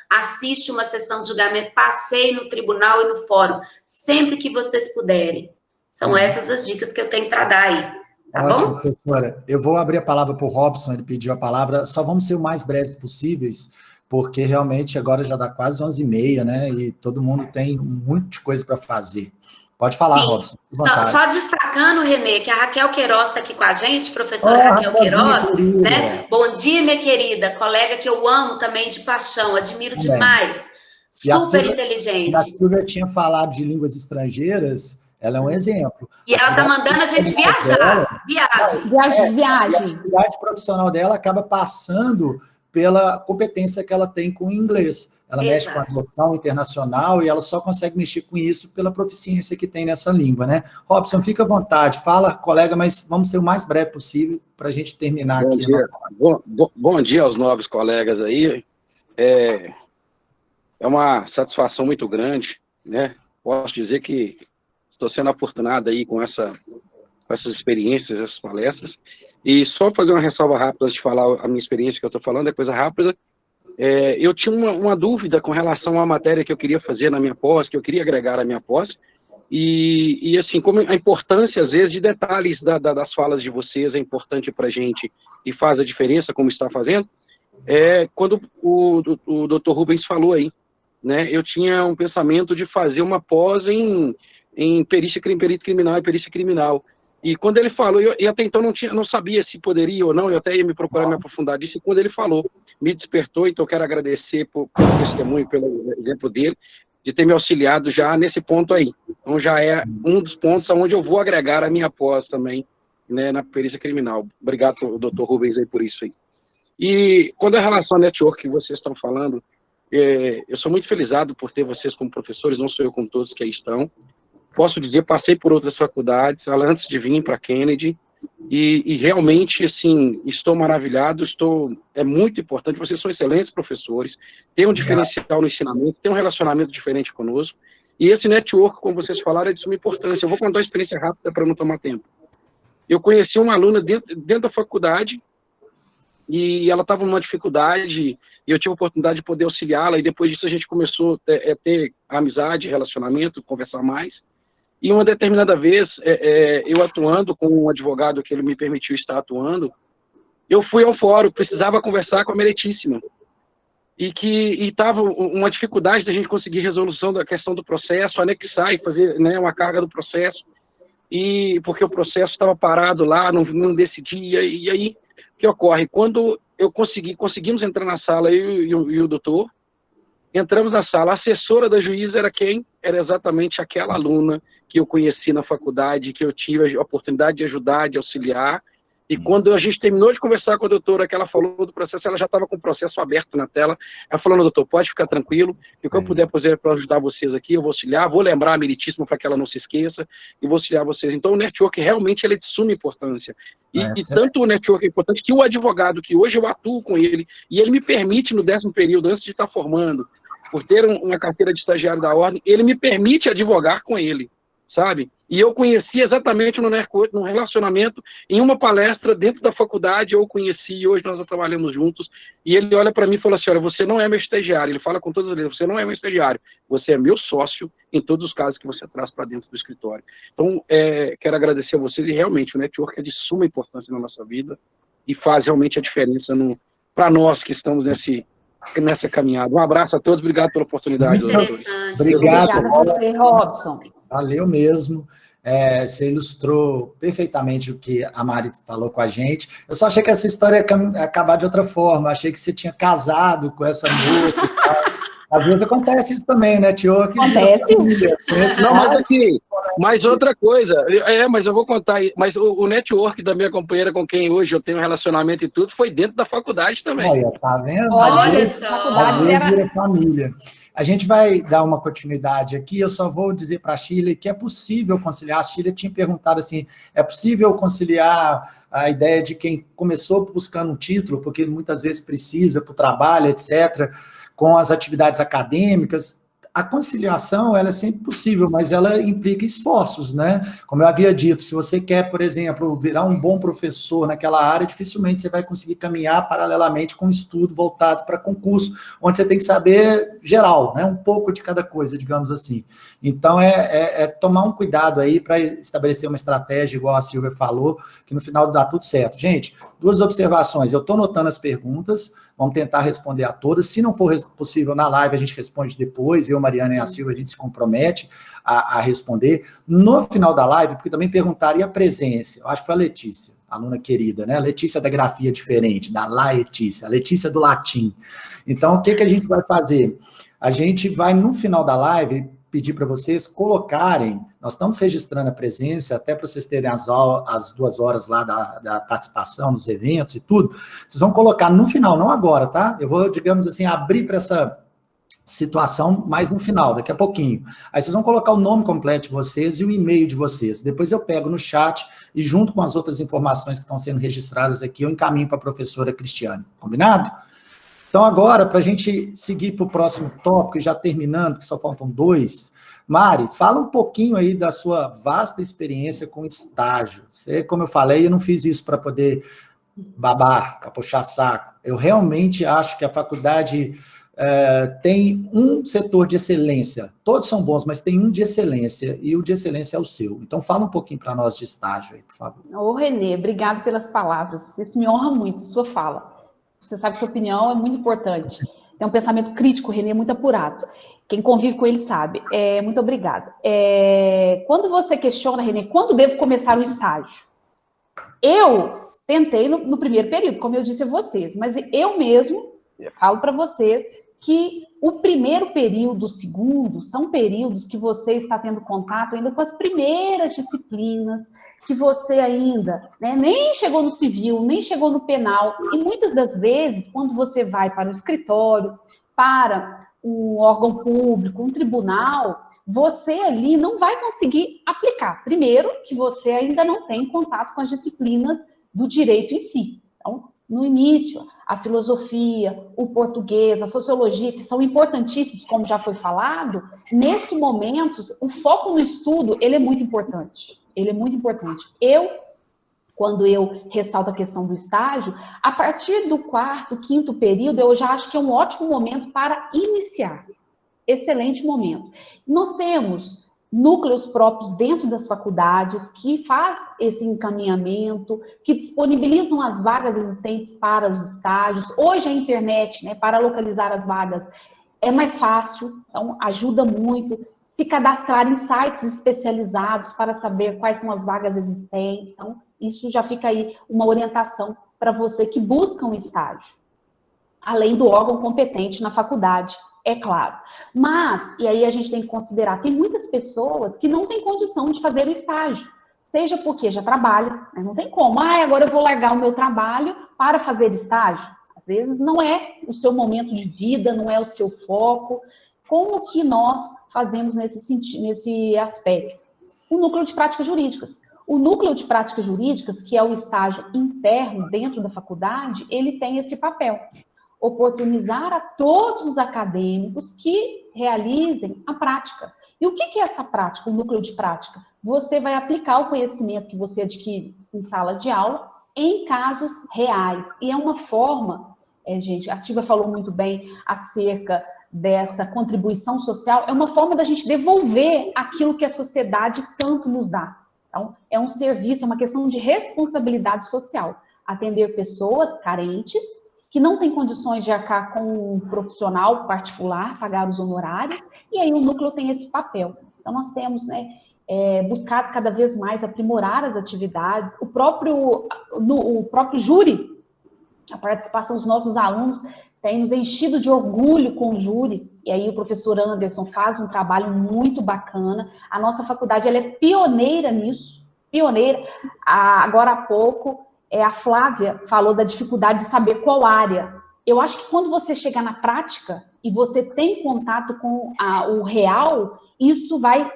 assiste uma sessão de julgamento, passeie no tribunal e no fórum, sempre que vocês puderem. São essas as dicas que eu tenho para dar aí, tá Ótimo, bom? professora. Eu vou abrir a palavra para o Robson, ele pediu a palavra, só vamos ser o mais breves possíveis, porque realmente agora já dá quase 11h30, né, e todo mundo tem muita coisa para fazer. Pode falar, sim, Robson. Só destacando, Renê, que a Raquel Queiroz está aqui com a gente, professora Raquel Queiroz, né? Bom dia, minha querida, colega que eu amo também de paixão, admiro demais, super inteligente. A Silvia tinha falado de línguas estrangeiras, ela é um exemplo. E ela está mandando a gente viajar, viagem. A atividade profissional dela acaba passando pela competência que ela tem com o inglês. Ela mexe com a noção internacional e ela só consegue mexer com isso pela proficiência que tem nessa língua, né? Robson, fica à vontade, fala, colega, mas vamos ser o mais breve possível para a gente terminar aqui. Bom dia aos novos colegas aí. É uma satisfação muito grande, né? Posso dizer que estou sendo afortunado aí com essas experiências, essas palestras. E só fazer uma ressalva rápida antes de falar a minha experiência que eu estou falando, é coisa rápida. Eu tinha uma dúvida com relação à matéria que eu queria fazer na minha pós, que eu queria agregar à minha pós, e assim, como a importância, às vezes, de detalhes das falas de vocês é importante para a gente e faz a diferença, como está fazendo, quando o Dr. Rubens falou aí, né, eu tinha um pensamento de fazer uma pós em perito criminal e perícia criminal. E quando ele falou, eu até então não sabia se poderia ou não, eu até ia me procurar me aprofundar disso, e quando ele falou, me despertou, então eu quero agradecer pelo testemunho, pelo exemplo dele, de ter me auxiliado já nesse ponto aí. Então já é um dos pontos onde eu vou agregar a minha pós também, né, na perícia criminal. Obrigado, Dr. Rubens, aí, por isso aí. E quando é relação ao network que vocês estão falando, eu sou muito felizado por ter vocês como professores, não sou eu como todos que aí estão. Posso dizer, passei por outras faculdades, antes de vir para Kennedy, E realmente, assim, estou maravilhado, é muito importante, vocês são excelentes professores, têm um diferencial no ensinamento, têm um relacionamento diferente conosco, e esse network, como vocês falaram, é de suma importância. Eu vou contar uma experiência rápida para não tomar tempo. Eu conheci uma aluna dentro da faculdade, e ela estava numa dificuldade, e eu tive a oportunidade de poder auxiliá-la, e depois disso a gente começou a ter amizade, relacionamento, conversar mais. E uma determinada vez, eu atuando com um advogado que ele me permitiu estar atuando, eu fui ao fórum, precisava conversar com a meritíssima. E estava uma dificuldade da gente conseguir resolução da questão do processo, anexar e fazer, né, uma carga do processo, porque o processo estava parado lá, não decidia, e aí, o que ocorre? Quando eu conseguimos entrar na sala, eu e o doutor, entramos na sala, a assessora da juíza era quem? Era exatamente aquela aluna que eu conheci na faculdade, que eu tive a oportunidade de ajudar, de auxiliar. E quando a gente terminou de conversar com a doutora, que ela falou do processo, ela já estava com o processo aberto na tela. Ela falou, doutor, pode ficar tranquilo, que o que eu puder fazer para ajudar vocês aqui, eu vou auxiliar, vou lembrar a meritíssima para que ela não se esqueça, e vou auxiliar vocês. Então, o network realmente ele é de suma importância. E tanto o network é importante que o advogado, que hoje eu atuo com ele, e ele me permite, no 10º período, antes de estar formando, por ter uma carteira de estagiário da ordem, ele me permite advogar com ele, sabe? E eu conheci exatamente no relacionamento, em uma palestra dentro da faculdade, eu o conheci, e hoje nós trabalhamos juntos, e ele olha para mim e fala assim, olha, você não é meu estagiário, ele fala com todas as letras, você não é meu estagiário, você é meu sócio em todos os casos que você traz para dentro do escritório. Então, quero agradecer a vocês, e realmente o network é de suma importância na nossa vida, e faz realmente a diferença para nós que estamos nessa caminhada. Um abraço a todos, obrigado pela oportunidade. Obrigado. Obrigada a você, Robson. Valeu mesmo. Você ilustrou perfeitamente o que a Mari falou com a gente. Eu só achei que essa história ia acabar de outra forma. Achei que você tinha casado com essa moça e tal. Às vezes acontece isso também, né, Tio? Acontece. Não, mas aqui, mais outra coisa. Mas eu vou contar aí. Mas o network da minha companheira com quem hoje eu tenho um relacionamento e tudo foi dentro da faculdade também. Olha, tá vendo? Olha só. Às vezes vira família. A gente vai dar uma continuidade aqui, eu só vou dizer para a Shirley que é possível conciliar. A Shirley tinha perguntado assim, é possível conciliar a ideia de quem começou buscando um título, porque muitas vezes precisa para o trabalho, etc., com as atividades acadêmicas? A conciliação, ela é sempre possível, mas ela implica esforços, né? Como eu havia dito, se você quer, por exemplo, virar um bom professor naquela área, dificilmente você vai conseguir caminhar paralelamente com um estudo voltado para concurso, onde você tem que saber geral, né? Um pouco de cada coisa, digamos assim. Então, tomar um cuidado aí para estabelecer uma estratégia, igual a Silvia falou, que no final dá tudo certo. Gente, 2 observações. Eu estou notando as perguntas, vamos tentar responder a todas. Se não for possível na live, a gente responde depois. Eu, Mariana e a Silvia, a gente se compromete a responder. No final da live, porque também perguntaram, e a presença? Eu acho que foi a Letícia, aluna querida, né? A Letícia da grafia diferente, da Laetícia, a Letícia do latim. Então, o que a gente vai fazer? A gente vai, no final da live, pedir para vocês colocarem, nós estamos registrando a presença, até para vocês terem as 2 horas lá da participação nos eventos e tudo, vocês vão colocar no final, não agora, tá? Eu vou, digamos assim, abrir para essa situação mais no final, daqui a pouquinho. Aí vocês vão colocar o nome completo de vocês e o e-mail de vocês. Depois eu pego no chat e junto com as outras informações que estão sendo registradas aqui, eu encaminho para a professora Cristiane. Combinado? Então agora, para a gente seguir para o próximo tópico, e já terminando, que só faltam 2, Mari, fala um pouquinho aí da sua vasta experiência com estágio. Você, como eu falei, eu não fiz isso para poder babar, para puxar saco. Eu realmente acho que a faculdade tem um setor de excelência. Todos são bons, mas tem um de excelência, e o de excelência é o seu. Então fala um pouquinho para nós de estágio aí, por favor. Ô, Renê, obrigado pelas palavras. Isso me honra muito, sua fala. Você sabe que sua opinião é muito importante. Tem um pensamento crítico, Renê, muito apurado. Quem convive com ele sabe. Muito obrigada. Quando você questiona, Renê, quando devo começar o estágio? Eu tentei no primeiro período, como eu disse a vocês, mas eu mesmo falo para vocês que o primeiro período, o segundo, são períodos que você está tendo contato ainda com as primeiras disciplinas, que você ainda, né, nem chegou no civil, nem chegou no penal, e muitas das vezes, quando você vai para o escritório, para um órgão público, um tribunal, você ali não vai conseguir aplicar. Primeiro, que você ainda não tem contato com as disciplinas do direito em si. Então, no início, a filosofia, o português, a sociologia, que são importantíssimos, como já foi falado, nesse momento, o foco no estudo, ele é muito importante. Ele é muito importante. Quando eu ressalto a questão do estágio, a partir do 4º, 5º período, eu já acho que é um ótimo momento para iniciar. Excelente momento. Nós temos núcleos próprios dentro das faculdades que faz esse encaminhamento, que disponibilizam as vagas existentes para os estágios. Hoje a internet, né, para localizar as vagas é mais fácil, então ajuda muito. Se cadastrar em sites especializados para saber quais são as vagas existentes. Então, isso já fica aí uma orientação para você que busca um estágio. Além do órgão competente na faculdade, é claro. Mas, e aí a gente tem que considerar, tem muitas pessoas que não têm condição de fazer o estágio. Seja porque já trabalham, né? Não tem como. Agora eu vou largar o meu trabalho para fazer estágio. Às vezes não é o seu momento de vida, não é o seu foco. Como que nós fazemos nesse aspecto? O núcleo de práticas jurídicas. O núcleo de práticas jurídicas, que é o estágio interno dentro da faculdade, ele tem esse papel. Oportunizar a todos os acadêmicos que realizem a prática. E o que é essa prática, o núcleo de prática? Você vai aplicar o conhecimento que você adquire em sala de aula em casos reais. E é uma forma, gente, a Silvia falou muito bem acerca dessa contribuição social, é uma forma da gente devolver aquilo que a sociedade tanto nos dá. Então, é um serviço, é uma questão de responsabilidade social. Atender pessoas carentes, que não têm condições de arcar com um profissional particular, pagar os honorários, e aí o núcleo tem esse papel. Então, nós temos, né, buscado cada vez mais aprimorar as atividades, o próprio júri, a participação dos nossos alunos tem nos enchido de orgulho com o júri, e aí o professor Anderson faz um trabalho muito bacana. A nossa faculdade ela é pioneira nisso, pioneira. Agora há pouco, a Flávia falou da dificuldade de saber qual área. Eu acho que quando você chega na prática e você tem contato com o real, isso vai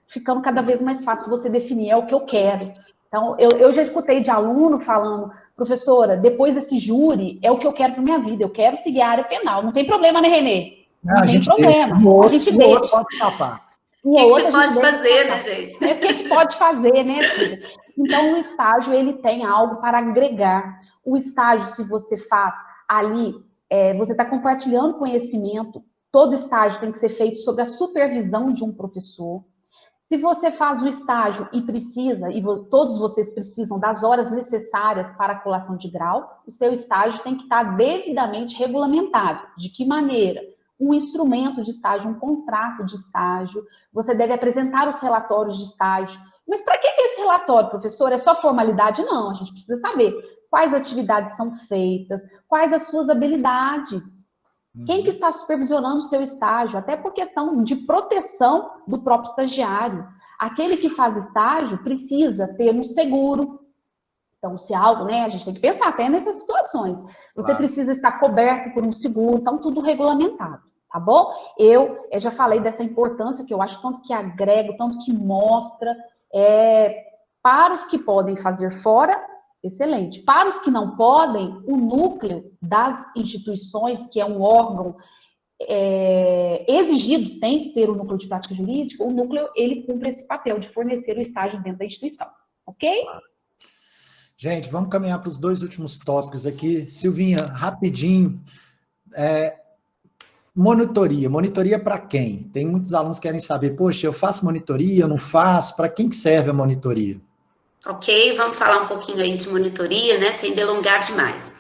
ficando cada vez mais fácil você definir, é o que eu quero. Então, eu já escutei de aluno falando, professora, depois desse júri, é o que eu quero para minha vida, eu quero seguir a área penal. Não tem problema, né, Renê? Não tem problema. A gente deixa. Pode escapar. O que você pode fazer, né, gente? O que pode fazer, né, filha? Então, o estágio, ele tem algo para agregar. O estágio, se você faz ali, você está compartilhando conhecimento, todo estágio tem que ser feito sob a supervisão de um professor. Se você faz o estágio e precisa, e todos vocês precisam das horas necessárias para a colação de grau, o seu estágio tem que estar devidamente regulamentado. De que maneira? Um instrumento de estágio, um contrato de estágio, você deve apresentar os relatórios de estágio. Mas para que esse relatório, professor? É só formalidade? Não, a gente precisa saber quais atividades são feitas, quais as suas habilidades. Quem que está supervisionando o seu estágio? Até por questão de proteção do próprio estagiário. Aquele que faz estágio precisa ter um seguro. Então, se algo, né, a gente tem que pensar até nessas situações. Você precisa estar coberto por um seguro, então tudo regulamentado, tá bom? Eu já falei dessa importância que eu acho tanto que agrega, tanto que mostra, para os que podem fazer fora, excelente. Para os que não podem, o núcleo das instituições, que é um órgão exigido, tem que ter o núcleo de prática jurídica, o núcleo, ele cumpre esse papel de fornecer o estágio dentro da instituição, ok? Gente, vamos caminhar para os 2 últimos tópicos aqui. Silvinha, rapidinho. Monitoria. Monitoria para quem? Tem muitos alunos que querem saber, poxa, eu faço monitoria, eu não faço? Para quem que serve a monitoria? Ok, vamos falar um pouquinho aí de monitoria, né, sem delongar demais.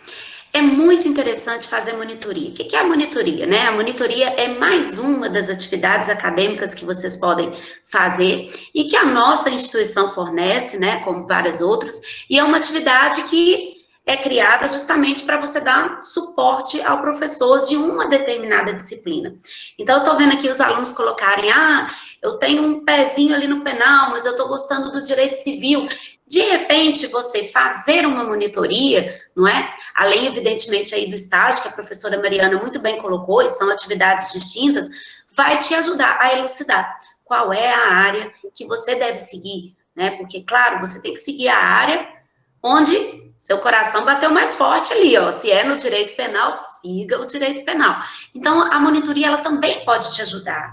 É muito interessante fazer monitoria. O que é a monitoria, né? A monitoria é mais uma das atividades acadêmicas que vocês podem fazer e que a nossa instituição fornece, né, como várias outras, e é uma atividade que é criada justamente para você dar suporte ao professor de uma determinada disciplina. Então, eu estou vendo aqui os alunos colocarem, eu tenho um pezinho ali no penal, mas eu estou gostando do direito civil. De repente, você fazer uma monitoria, não é? Além, evidentemente, aí do estágio, que a professora Mariana muito bem colocou, e são atividades distintas, vai te ajudar a elucidar qual é a área que você deve seguir, né? Porque, claro, você tem que seguir a área onde seu coração bateu mais forte ali, ó. Se é no direito penal, siga o direito penal. Então, a monitoria, ela também pode te ajudar.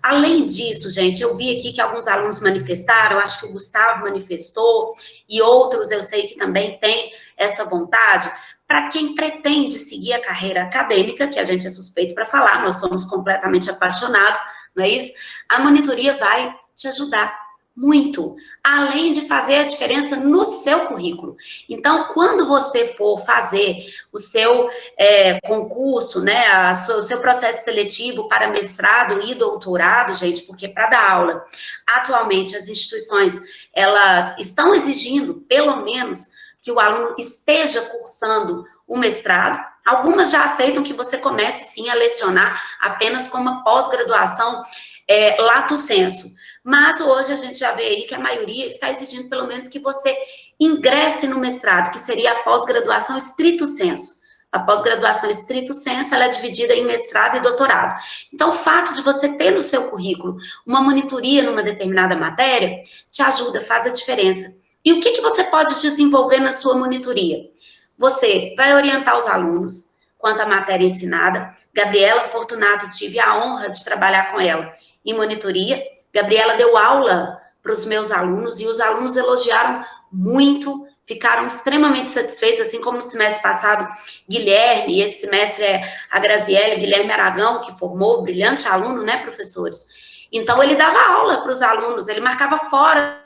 Além disso, gente, eu vi aqui que alguns alunos manifestaram, acho que o Gustavo manifestou, e outros eu sei que também têm essa vontade. Para quem pretende seguir a carreira acadêmica, que a gente é suspeito para falar, nós somos completamente apaixonados, não é isso? A monitoria vai te ajudar muito, além de fazer a diferença no seu currículo. Então, quando você for fazer o seu concurso, né, o seu processo seletivo para mestrado e doutorado, gente, porque para dar aula, atualmente as instituições, elas estão exigindo, pelo menos, que o aluno esteja cursando o mestrado. Algumas já aceitam que você comece, sim, a lecionar apenas com uma pós-graduação lato sensu. Mas hoje a gente já vê aí que a maioria está exigindo pelo menos que você ingresse no mestrado, que seria a pós-graduação stricto sensu. A pós-graduação stricto sensu, ela é dividida em mestrado e doutorado. Então, o fato de você ter no seu currículo uma monitoria numa determinada matéria, te ajuda, faz a diferença. E o que você pode desenvolver na sua monitoria? Você vai orientar os alunos quanto à matéria ensinada. Gabriela Fortunato, tive a honra de trabalhar com ela em monitoria. Gabriela deu aula para os meus alunos e os alunos elogiaram muito, ficaram extremamente satisfeitos, assim como no semestre passado, Guilherme, e esse semestre é a Graziele, Guilherme Aragão, que formou, brilhante aluno, né, professores? Então, ele dava aula para os alunos, ele marcava fora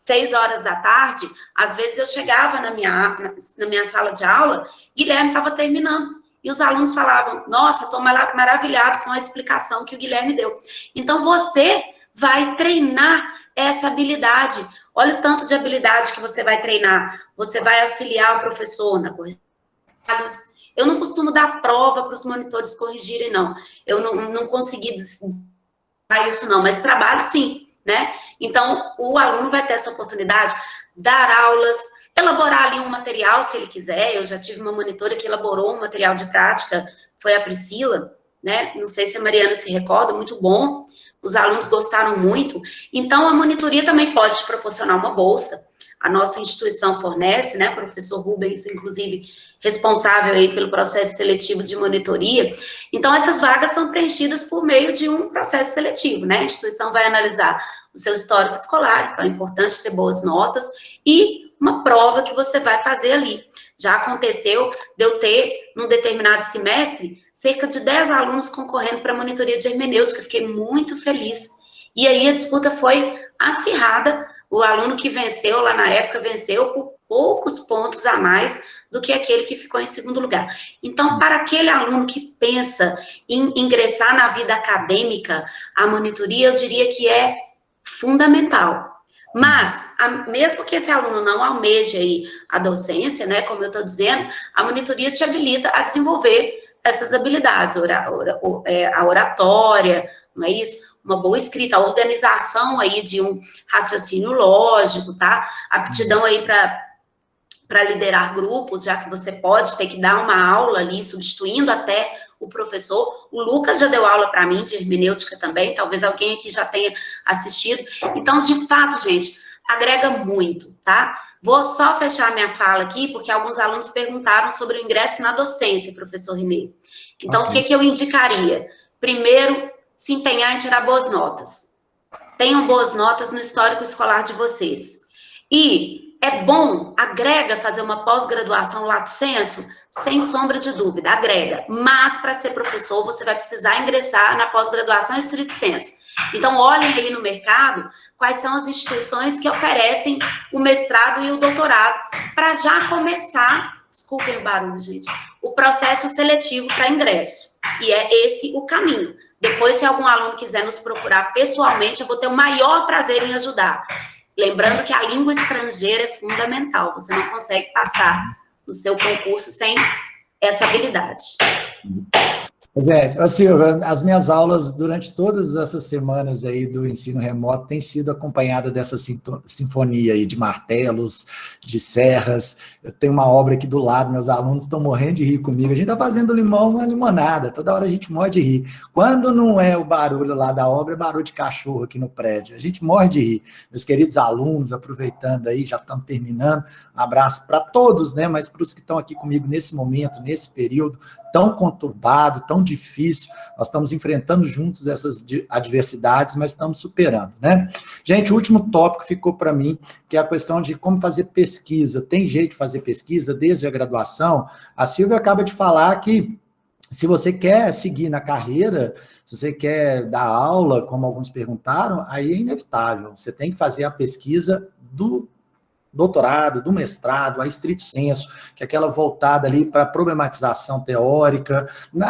6 horas da tarde, às vezes eu chegava na minha sala de aula, Guilherme estava terminando. E os alunos falavam, nossa, estou maravilhado com a explicação que o Guilherme deu. Então, você vai treinar essa habilidade. Olha o tanto de habilidade que você vai treinar. Você vai auxiliar o professor na correção. Eu não costumo dar prova para os monitores corrigirem, não. Eu não consegui dar isso, não. Mas trabalho, sim, né? Então, o aluno vai ter essa oportunidade, dar aulas, elaborar ali um material, se ele quiser. Eu já tive uma monitora que elaborou um material de prática, foi a Priscila, né? Não sei se a Mariana se recorda, muito bom. Os alunos gostaram muito. Então, a monitoria também pode te proporcionar uma bolsa. A nossa instituição fornece, né? O professor Rubens, inclusive, responsável aí pelo processo seletivo de monitoria. Então, essas vagas são preenchidas por meio de um processo seletivo, né? A instituição vai analisar o seu histórico escolar, então é importante ter boas notas, e uma prova que você vai fazer ali. Já aconteceu de eu ter, num determinado semestre, cerca de 10 alunos concorrendo para a monitoria de hermenêutica. Fiquei muito feliz. E aí a disputa foi acirrada. O aluno que venceu lá na época, venceu por poucos pontos a mais do que aquele que ficou em segundo lugar. Então, para aquele aluno que pensa em ingressar na vida acadêmica, a monitoria, eu diria que é fundamental. Mas, mesmo que esse aluno não almeje aí a docência, né, como eu estou dizendo, a monitoria te habilita a desenvolver essas habilidades, a oratória, não é isso? Uma boa escrita, a organização aí de um raciocínio lógico, tá? Aptidão aí para liderar grupos, já que você pode ter que dar uma aula ali, substituindo até o professor. O Lucas já deu aula para mim de hermenêutica também, talvez alguém aqui já tenha assistido. Então, de fato, gente, agrega muito, tá? Vou só fechar minha fala aqui, porque alguns alunos perguntaram sobre o ingresso na docência, professor Renê. Então, okay. O que eu indicaria? Primeiro, se empenhar em tirar boas notas. Tenham boas notas no histórico escolar de vocês. E é bom, agrega fazer uma pós-graduação lato sensu, sem sombra de dúvida, agrega. Mas, para ser professor, você vai precisar ingressar na pós-graduação stricto sensu. Então, olhem aí no mercado quais são as instituições que oferecem o mestrado e o doutorado, para já começar, desculpem o barulho, gente, o processo seletivo para ingresso. E é esse o caminho. Depois, se algum aluno quiser nos procurar pessoalmente, eu vou ter o maior prazer em ajudar. Lembrando que a língua estrangeira é fundamental. Você não consegue passar no seu concurso sem essa habilidade. Silvia, as minhas aulas durante todas essas semanas aí do ensino remoto têm sido acompanhada dessa sinfonia aí de martelos, de serras. Eu tenho uma obra aqui do lado, meus alunos estão morrendo de rir comigo. A gente está fazendo limão, uma limonada, toda hora a gente morre de rir. Quando não é o barulho lá da obra, é barulho de cachorro aqui no prédio. A gente morre de rir. Meus queridos alunos, aproveitando aí, já estamos terminando. Um abraço para todos, né? Mas para os que estão aqui comigo nesse momento, nesse período tão conturbado, tão difícil, nós estamos enfrentando juntos essas adversidades, mas estamos superando, né? Gente, o último tópico ficou para mim, que é a questão de como fazer pesquisa. Tem jeito de fazer pesquisa desde a graduação? A Silvia acaba de falar que se você quer seguir na carreira, se você quer dar aula, como alguns perguntaram, aí é inevitável. Você tem que fazer a pesquisa do doutorado, do mestrado, a estrito sensu, que é aquela voltada ali para problematização teórica.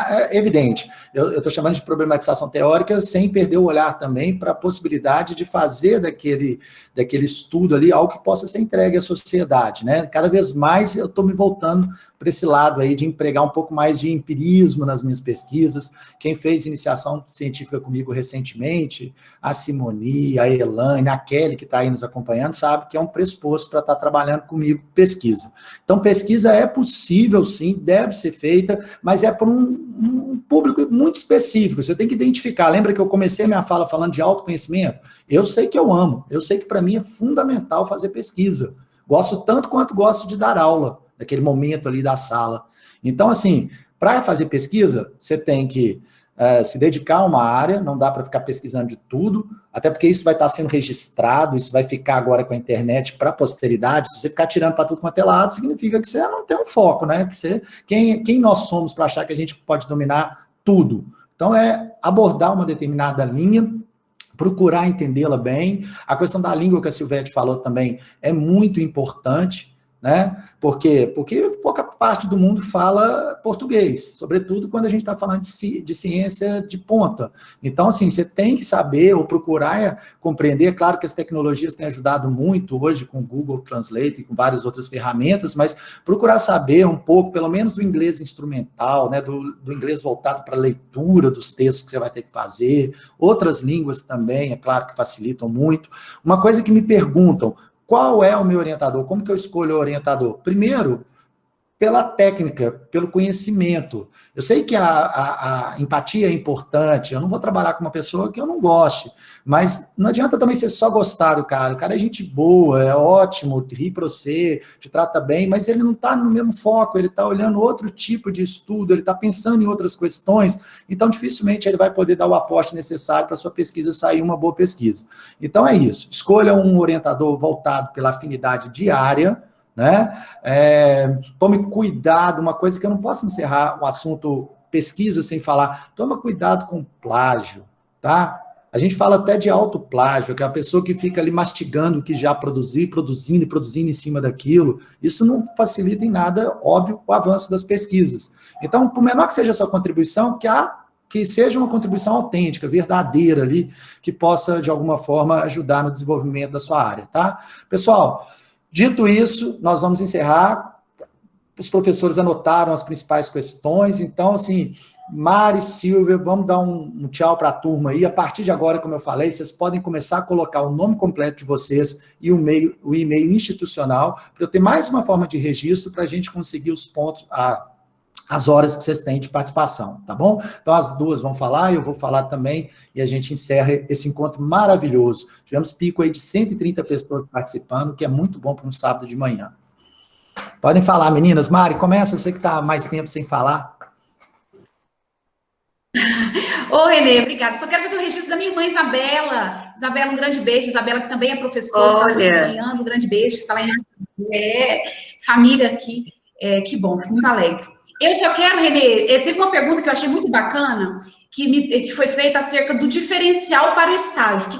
É evidente, eu estou chamando de problematização teórica sem perder o olhar também para a possibilidade de fazer daquele estudo ali algo que possa ser entregue à sociedade, né? Cada vez mais eu estou me voltando para esse lado aí de empregar um pouco mais de empirismo nas minhas pesquisas. Quem fez iniciação científica comigo recentemente, a Simoni, a Elaine, a Kelly, que está aí nos acompanhando, sabe que é um pressuposto para estar trabalhando comigo pesquisa. Então, pesquisa é possível, sim, deve ser feita, mas é por um público muito específico. Você tem que identificar. Lembra que eu comecei minha fala falando de autoconhecimento? Eu sei que eu amo, eu sei que para mim é fundamental fazer pesquisa. Gosto tanto quanto gosto de dar aula, naquele momento ali da sala. Então, assim, para fazer pesquisa, você tem que se dedicar a uma área, não dá para ficar pesquisando de tudo, até porque isso vai estar sendo registrado, isso vai ficar agora com a internet para a posteridade. Se você ficar tirando para tudo quanto é lado, significa que você não tem um foco, né? Que você, quem nós somos para achar que a gente pode dominar tudo? Então, é abordar uma determinada linha, procurar entendê-la bem. A questão da língua que a Silvete falou também é muito importante, né? Por quê? Porque pouca parte do mundo fala português, sobretudo quando a gente está falando de ciência de ponta. Então, assim, você tem que saber ou procurar compreender. Claro que as tecnologias têm ajudado muito hoje com o Google Translate e com várias outras ferramentas, mas procurar saber um pouco, pelo menos do inglês instrumental, né? Do inglês voltado para a leitura dos textos que você vai ter que fazer. Outras línguas também, é claro que facilitam muito. Uma coisa que me perguntam: qual é o meu orientador? Como que eu escolho o orientador? Primeiro, pela técnica, pelo conhecimento. Eu sei que a empatia é importante, eu não vou trabalhar com uma pessoa que eu não goste, mas não adianta também ser só gostar do cara. O cara é gente boa, é ótimo, ri para você, te trata bem, mas ele não está no mesmo foco, ele está olhando outro tipo de estudo, ele está pensando em outras questões, então dificilmente ele vai poder dar o aporte necessário para a sua pesquisa sair uma boa pesquisa. Então é isso, escolha um orientador voltado pela afinidade diária, né? Tome cuidado, uma coisa que eu não posso encerrar o assunto pesquisa sem falar, toma cuidado com plágio, tá? A gente fala até de autoplágio, que é a pessoa que fica ali mastigando o que já produziu, produzindo em cima daquilo. Isso não facilita em nada, óbvio, o avanço das pesquisas. Então, por menor que seja a sua contribuição, que seja uma contribuição autêntica, verdadeira ali, que possa, de alguma forma, ajudar no desenvolvimento da sua área, tá? Pessoal, dito isso, nós vamos encerrar. Os professores anotaram as principais questões, então, assim, Mari, Silvia, vamos dar um tchau para a turma aí. A partir de agora, como eu falei, vocês podem começar a colocar o nome completo de vocês e o e-mail institucional, para eu ter mais uma forma de registro para a gente conseguir os pontos, as horas que vocês têm de participação, tá bom? Então, as duas vão falar, eu vou falar também, e a gente encerra esse encontro maravilhoso. Tivemos pico aí de 130 pessoas participando, que é muito bom para um sábado de manhã. Podem falar, meninas. Mari, começa, você que está há mais tempo sem falar. Ô, Renê, obrigada. Só quero fazer o registro da minha irmã Isabela. Isabela, um grande beijo. Isabela, que também é professora, está acompanhando, um grande beijo. Está lá em família aqui. Que bom, fico muito alegre. Eu só quero, Renê, teve uma pergunta que eu achei muito bacana, que foi feita acerca do diferencial para o estágio,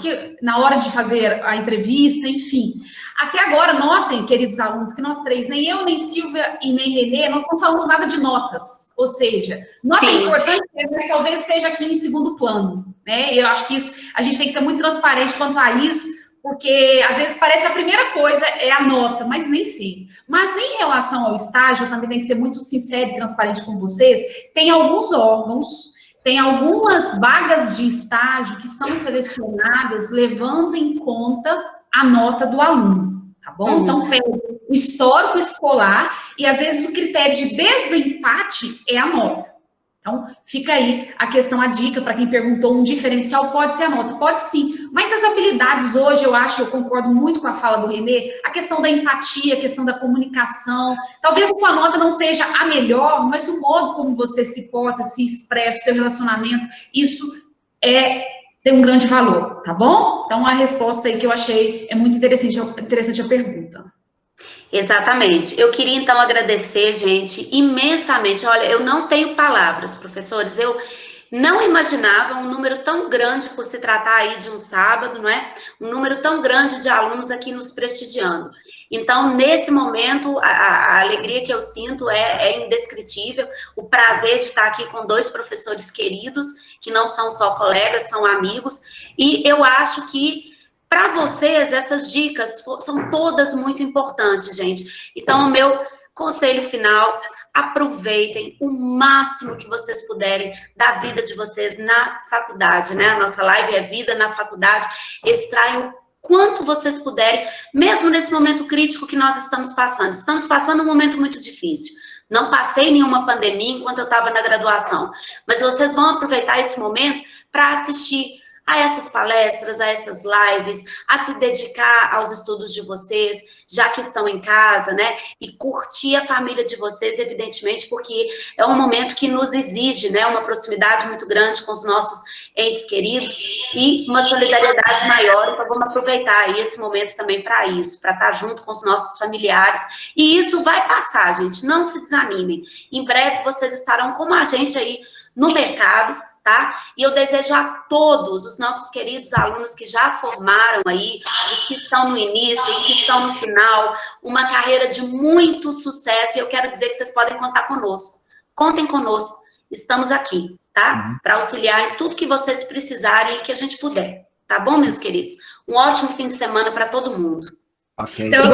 na hora de fazer a entrevista, enfim. Até agora, notem, queridos alunos, que nós três, nem eu, nem Silvia e nem Renê, nós não falamos nada de notas. Ou seja, nota é importante, mas talvez esteja aqui em segundo plano, né? Eu acho que isso, a gente tem que ser muito transparente quanto a isso, porque às vezes parece a primeira coisa é a nota, mas nem sempre. Mas em relação ao estágio, eu também tenho que ser muito sincero e transparente com vocês, tem alguns órgãos tem algumas vagas de estágio que são selecionadas levando em conta a nota do aluno, tá bom? Então, pega o histórico escolar e, às vezes, o critério de desempate é a nota. Então, fica aí a questão, a dica, para quem perguntou, um diferencial pode ser a nota? Pode sim, mas as habilidades hoje, eu concordo muito com a fala do Renê, a questão da empatia, a questão da comunicação, talvez a sua nota não seja a melhor, mas o modo como você se porta, se expressa, o seu relacionamento, isso tem um grande valor, tá bom? Então, a resposta aí que eu achei é muito interessante a pergunta. Exatamente. Eu queria, então, agradecer, gente, imensamente. Olha, eu não tenho palavras, professores. Eu não imaginava um número tão grande, por se tratar aí de um sábado, não é? Um número tão grande de alunos aqui nos prestigiando. Então, nesse momento, a alegria que eu sinto é indescritível. O prazer de estar aqui com 2 professores queridos, que não são só colegas, são amigos. E eu acho que, para vocês, essas dicas são todas muito importantes, gente. Então, o meu conselho final, aproveitem o máximo que vocês puderem da vida de vocês na faculdade, né? A nossa live é Vida na Faculdade. Extraiam o quanto vocês puderem, mesmo nesse momento crítico que nós estamos passando. Estamos passando um momento muito difícil. Não passei nenhuma pandemia enquanto eu estava na graduação, mas vocês vão aproveitar esse momento para assistir a essas palestras, a essas lives, a se dedicar aos estudos de vocês, já que estão em casa, né? E curtir a família de vocês, evidentemente, porque é um momento que nos exige, né? Uma proximidade muito grande com os nossos entes queridos e uma solidariedade maior. Então, vamos aproveitar aí esse momento também para isso, para estar junto com os nossos familiares. E isso vai passar, gente. Não se desanimem. Em breve, vocês estarão como a gente aí no mercado, tá? E eu desejo a todos os nossos queridos alunos que já formaram aí, os que estão no início, os que estão no final, uma carreira de muito sucesso, e eu quero dizer que vocês podem contar conosco. Contem conosco, estamos aqui, tá? Para auxiliar em tudo que vocês precisarem e que a gente puder, tá bom, meus queridos? Um ótimo fim de semana para todo mundo. Ok. Então,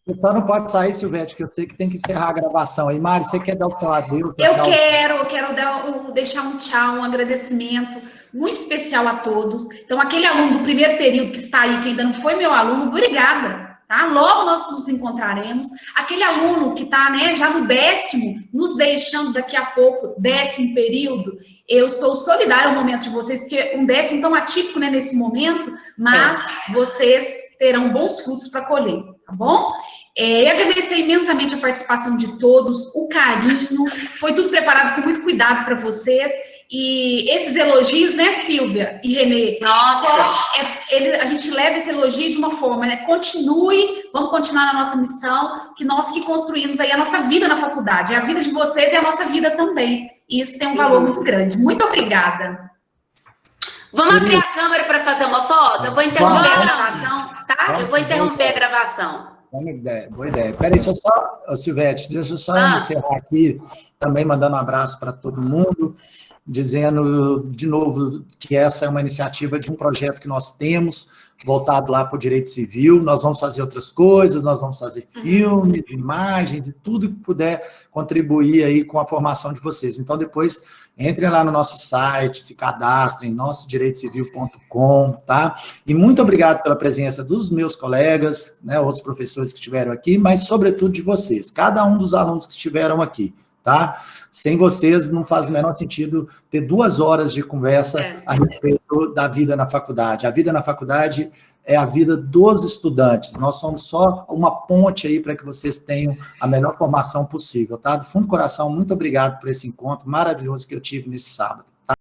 Você só não pode sair, Silvete, que eu sei que tem que encerrar a gravação. Aí, Mari, você quer dar o seu adeus? Eu quero deixar um tchau, um agradecimento muito especial a todos. Então, aquele aluno do primeiro período que está aí, que ainda não foi meu aluno, obrigada, tá? Logo nós nos encontraremos. Aquele aluno que está, né, já no 10º, nos deixando daqui a pouco, 10º período, eu sou solidária ao momento de vocês, porque um 10º tão atípico, né, nesse momento, mas vocês terão bons frutos para colher, tá bom? E agradecer imensamente a participação de todos, o carinho, foi tudo preparado com muito cuidado para vocês, e esses elogios, né, Silvia e Renê, a gente leva esse elogio de uma forma, né, vamos continuar na nossa missão, que nós que construímos aí a nossa vida na faculdade, a vida de vocês e a nossa vida também, e isso tem um valor muito grande. Muito obrigada. Vamos abrir a câmera para fazer uma foto? Eu vou interromper a gravação, tá? Eu vou interromper a gravação. Boa ideia. Peraí, Silvete, deixa eu só encerrar aqui, também mandando um abraço para todo mundo, dizendo de novo que essa é uma iniciativa de um projeto que nós temos, voltado lá para o direito civil. Nós vamos fazer outras coisas, nós vamos fazer filmes, imagens, e tudo que puder contribuir aí com a formação de vocês. Então, depois, entrem lá no nosso site, se cadastrem, nossodireitocivil.com, tá? E muito obrigado pela presença dos meus colegas, né, outros professores que estiveram aqui, mas, sobretudo, de vocês, cada um dos alunos que estiveram aqui, tá? Sem vocês, não faz o menor sentido ter 2 horas de conversa a respeito da vida na faculdade. A vida na faculdade é a vida dos estudantes. Nós somos só uma ponte aí para que vocês tenham a melhor formação possível, tá? Do fundo do coração, muito obrigado por esse encontro maravilhoso que eu tive nesse sábado.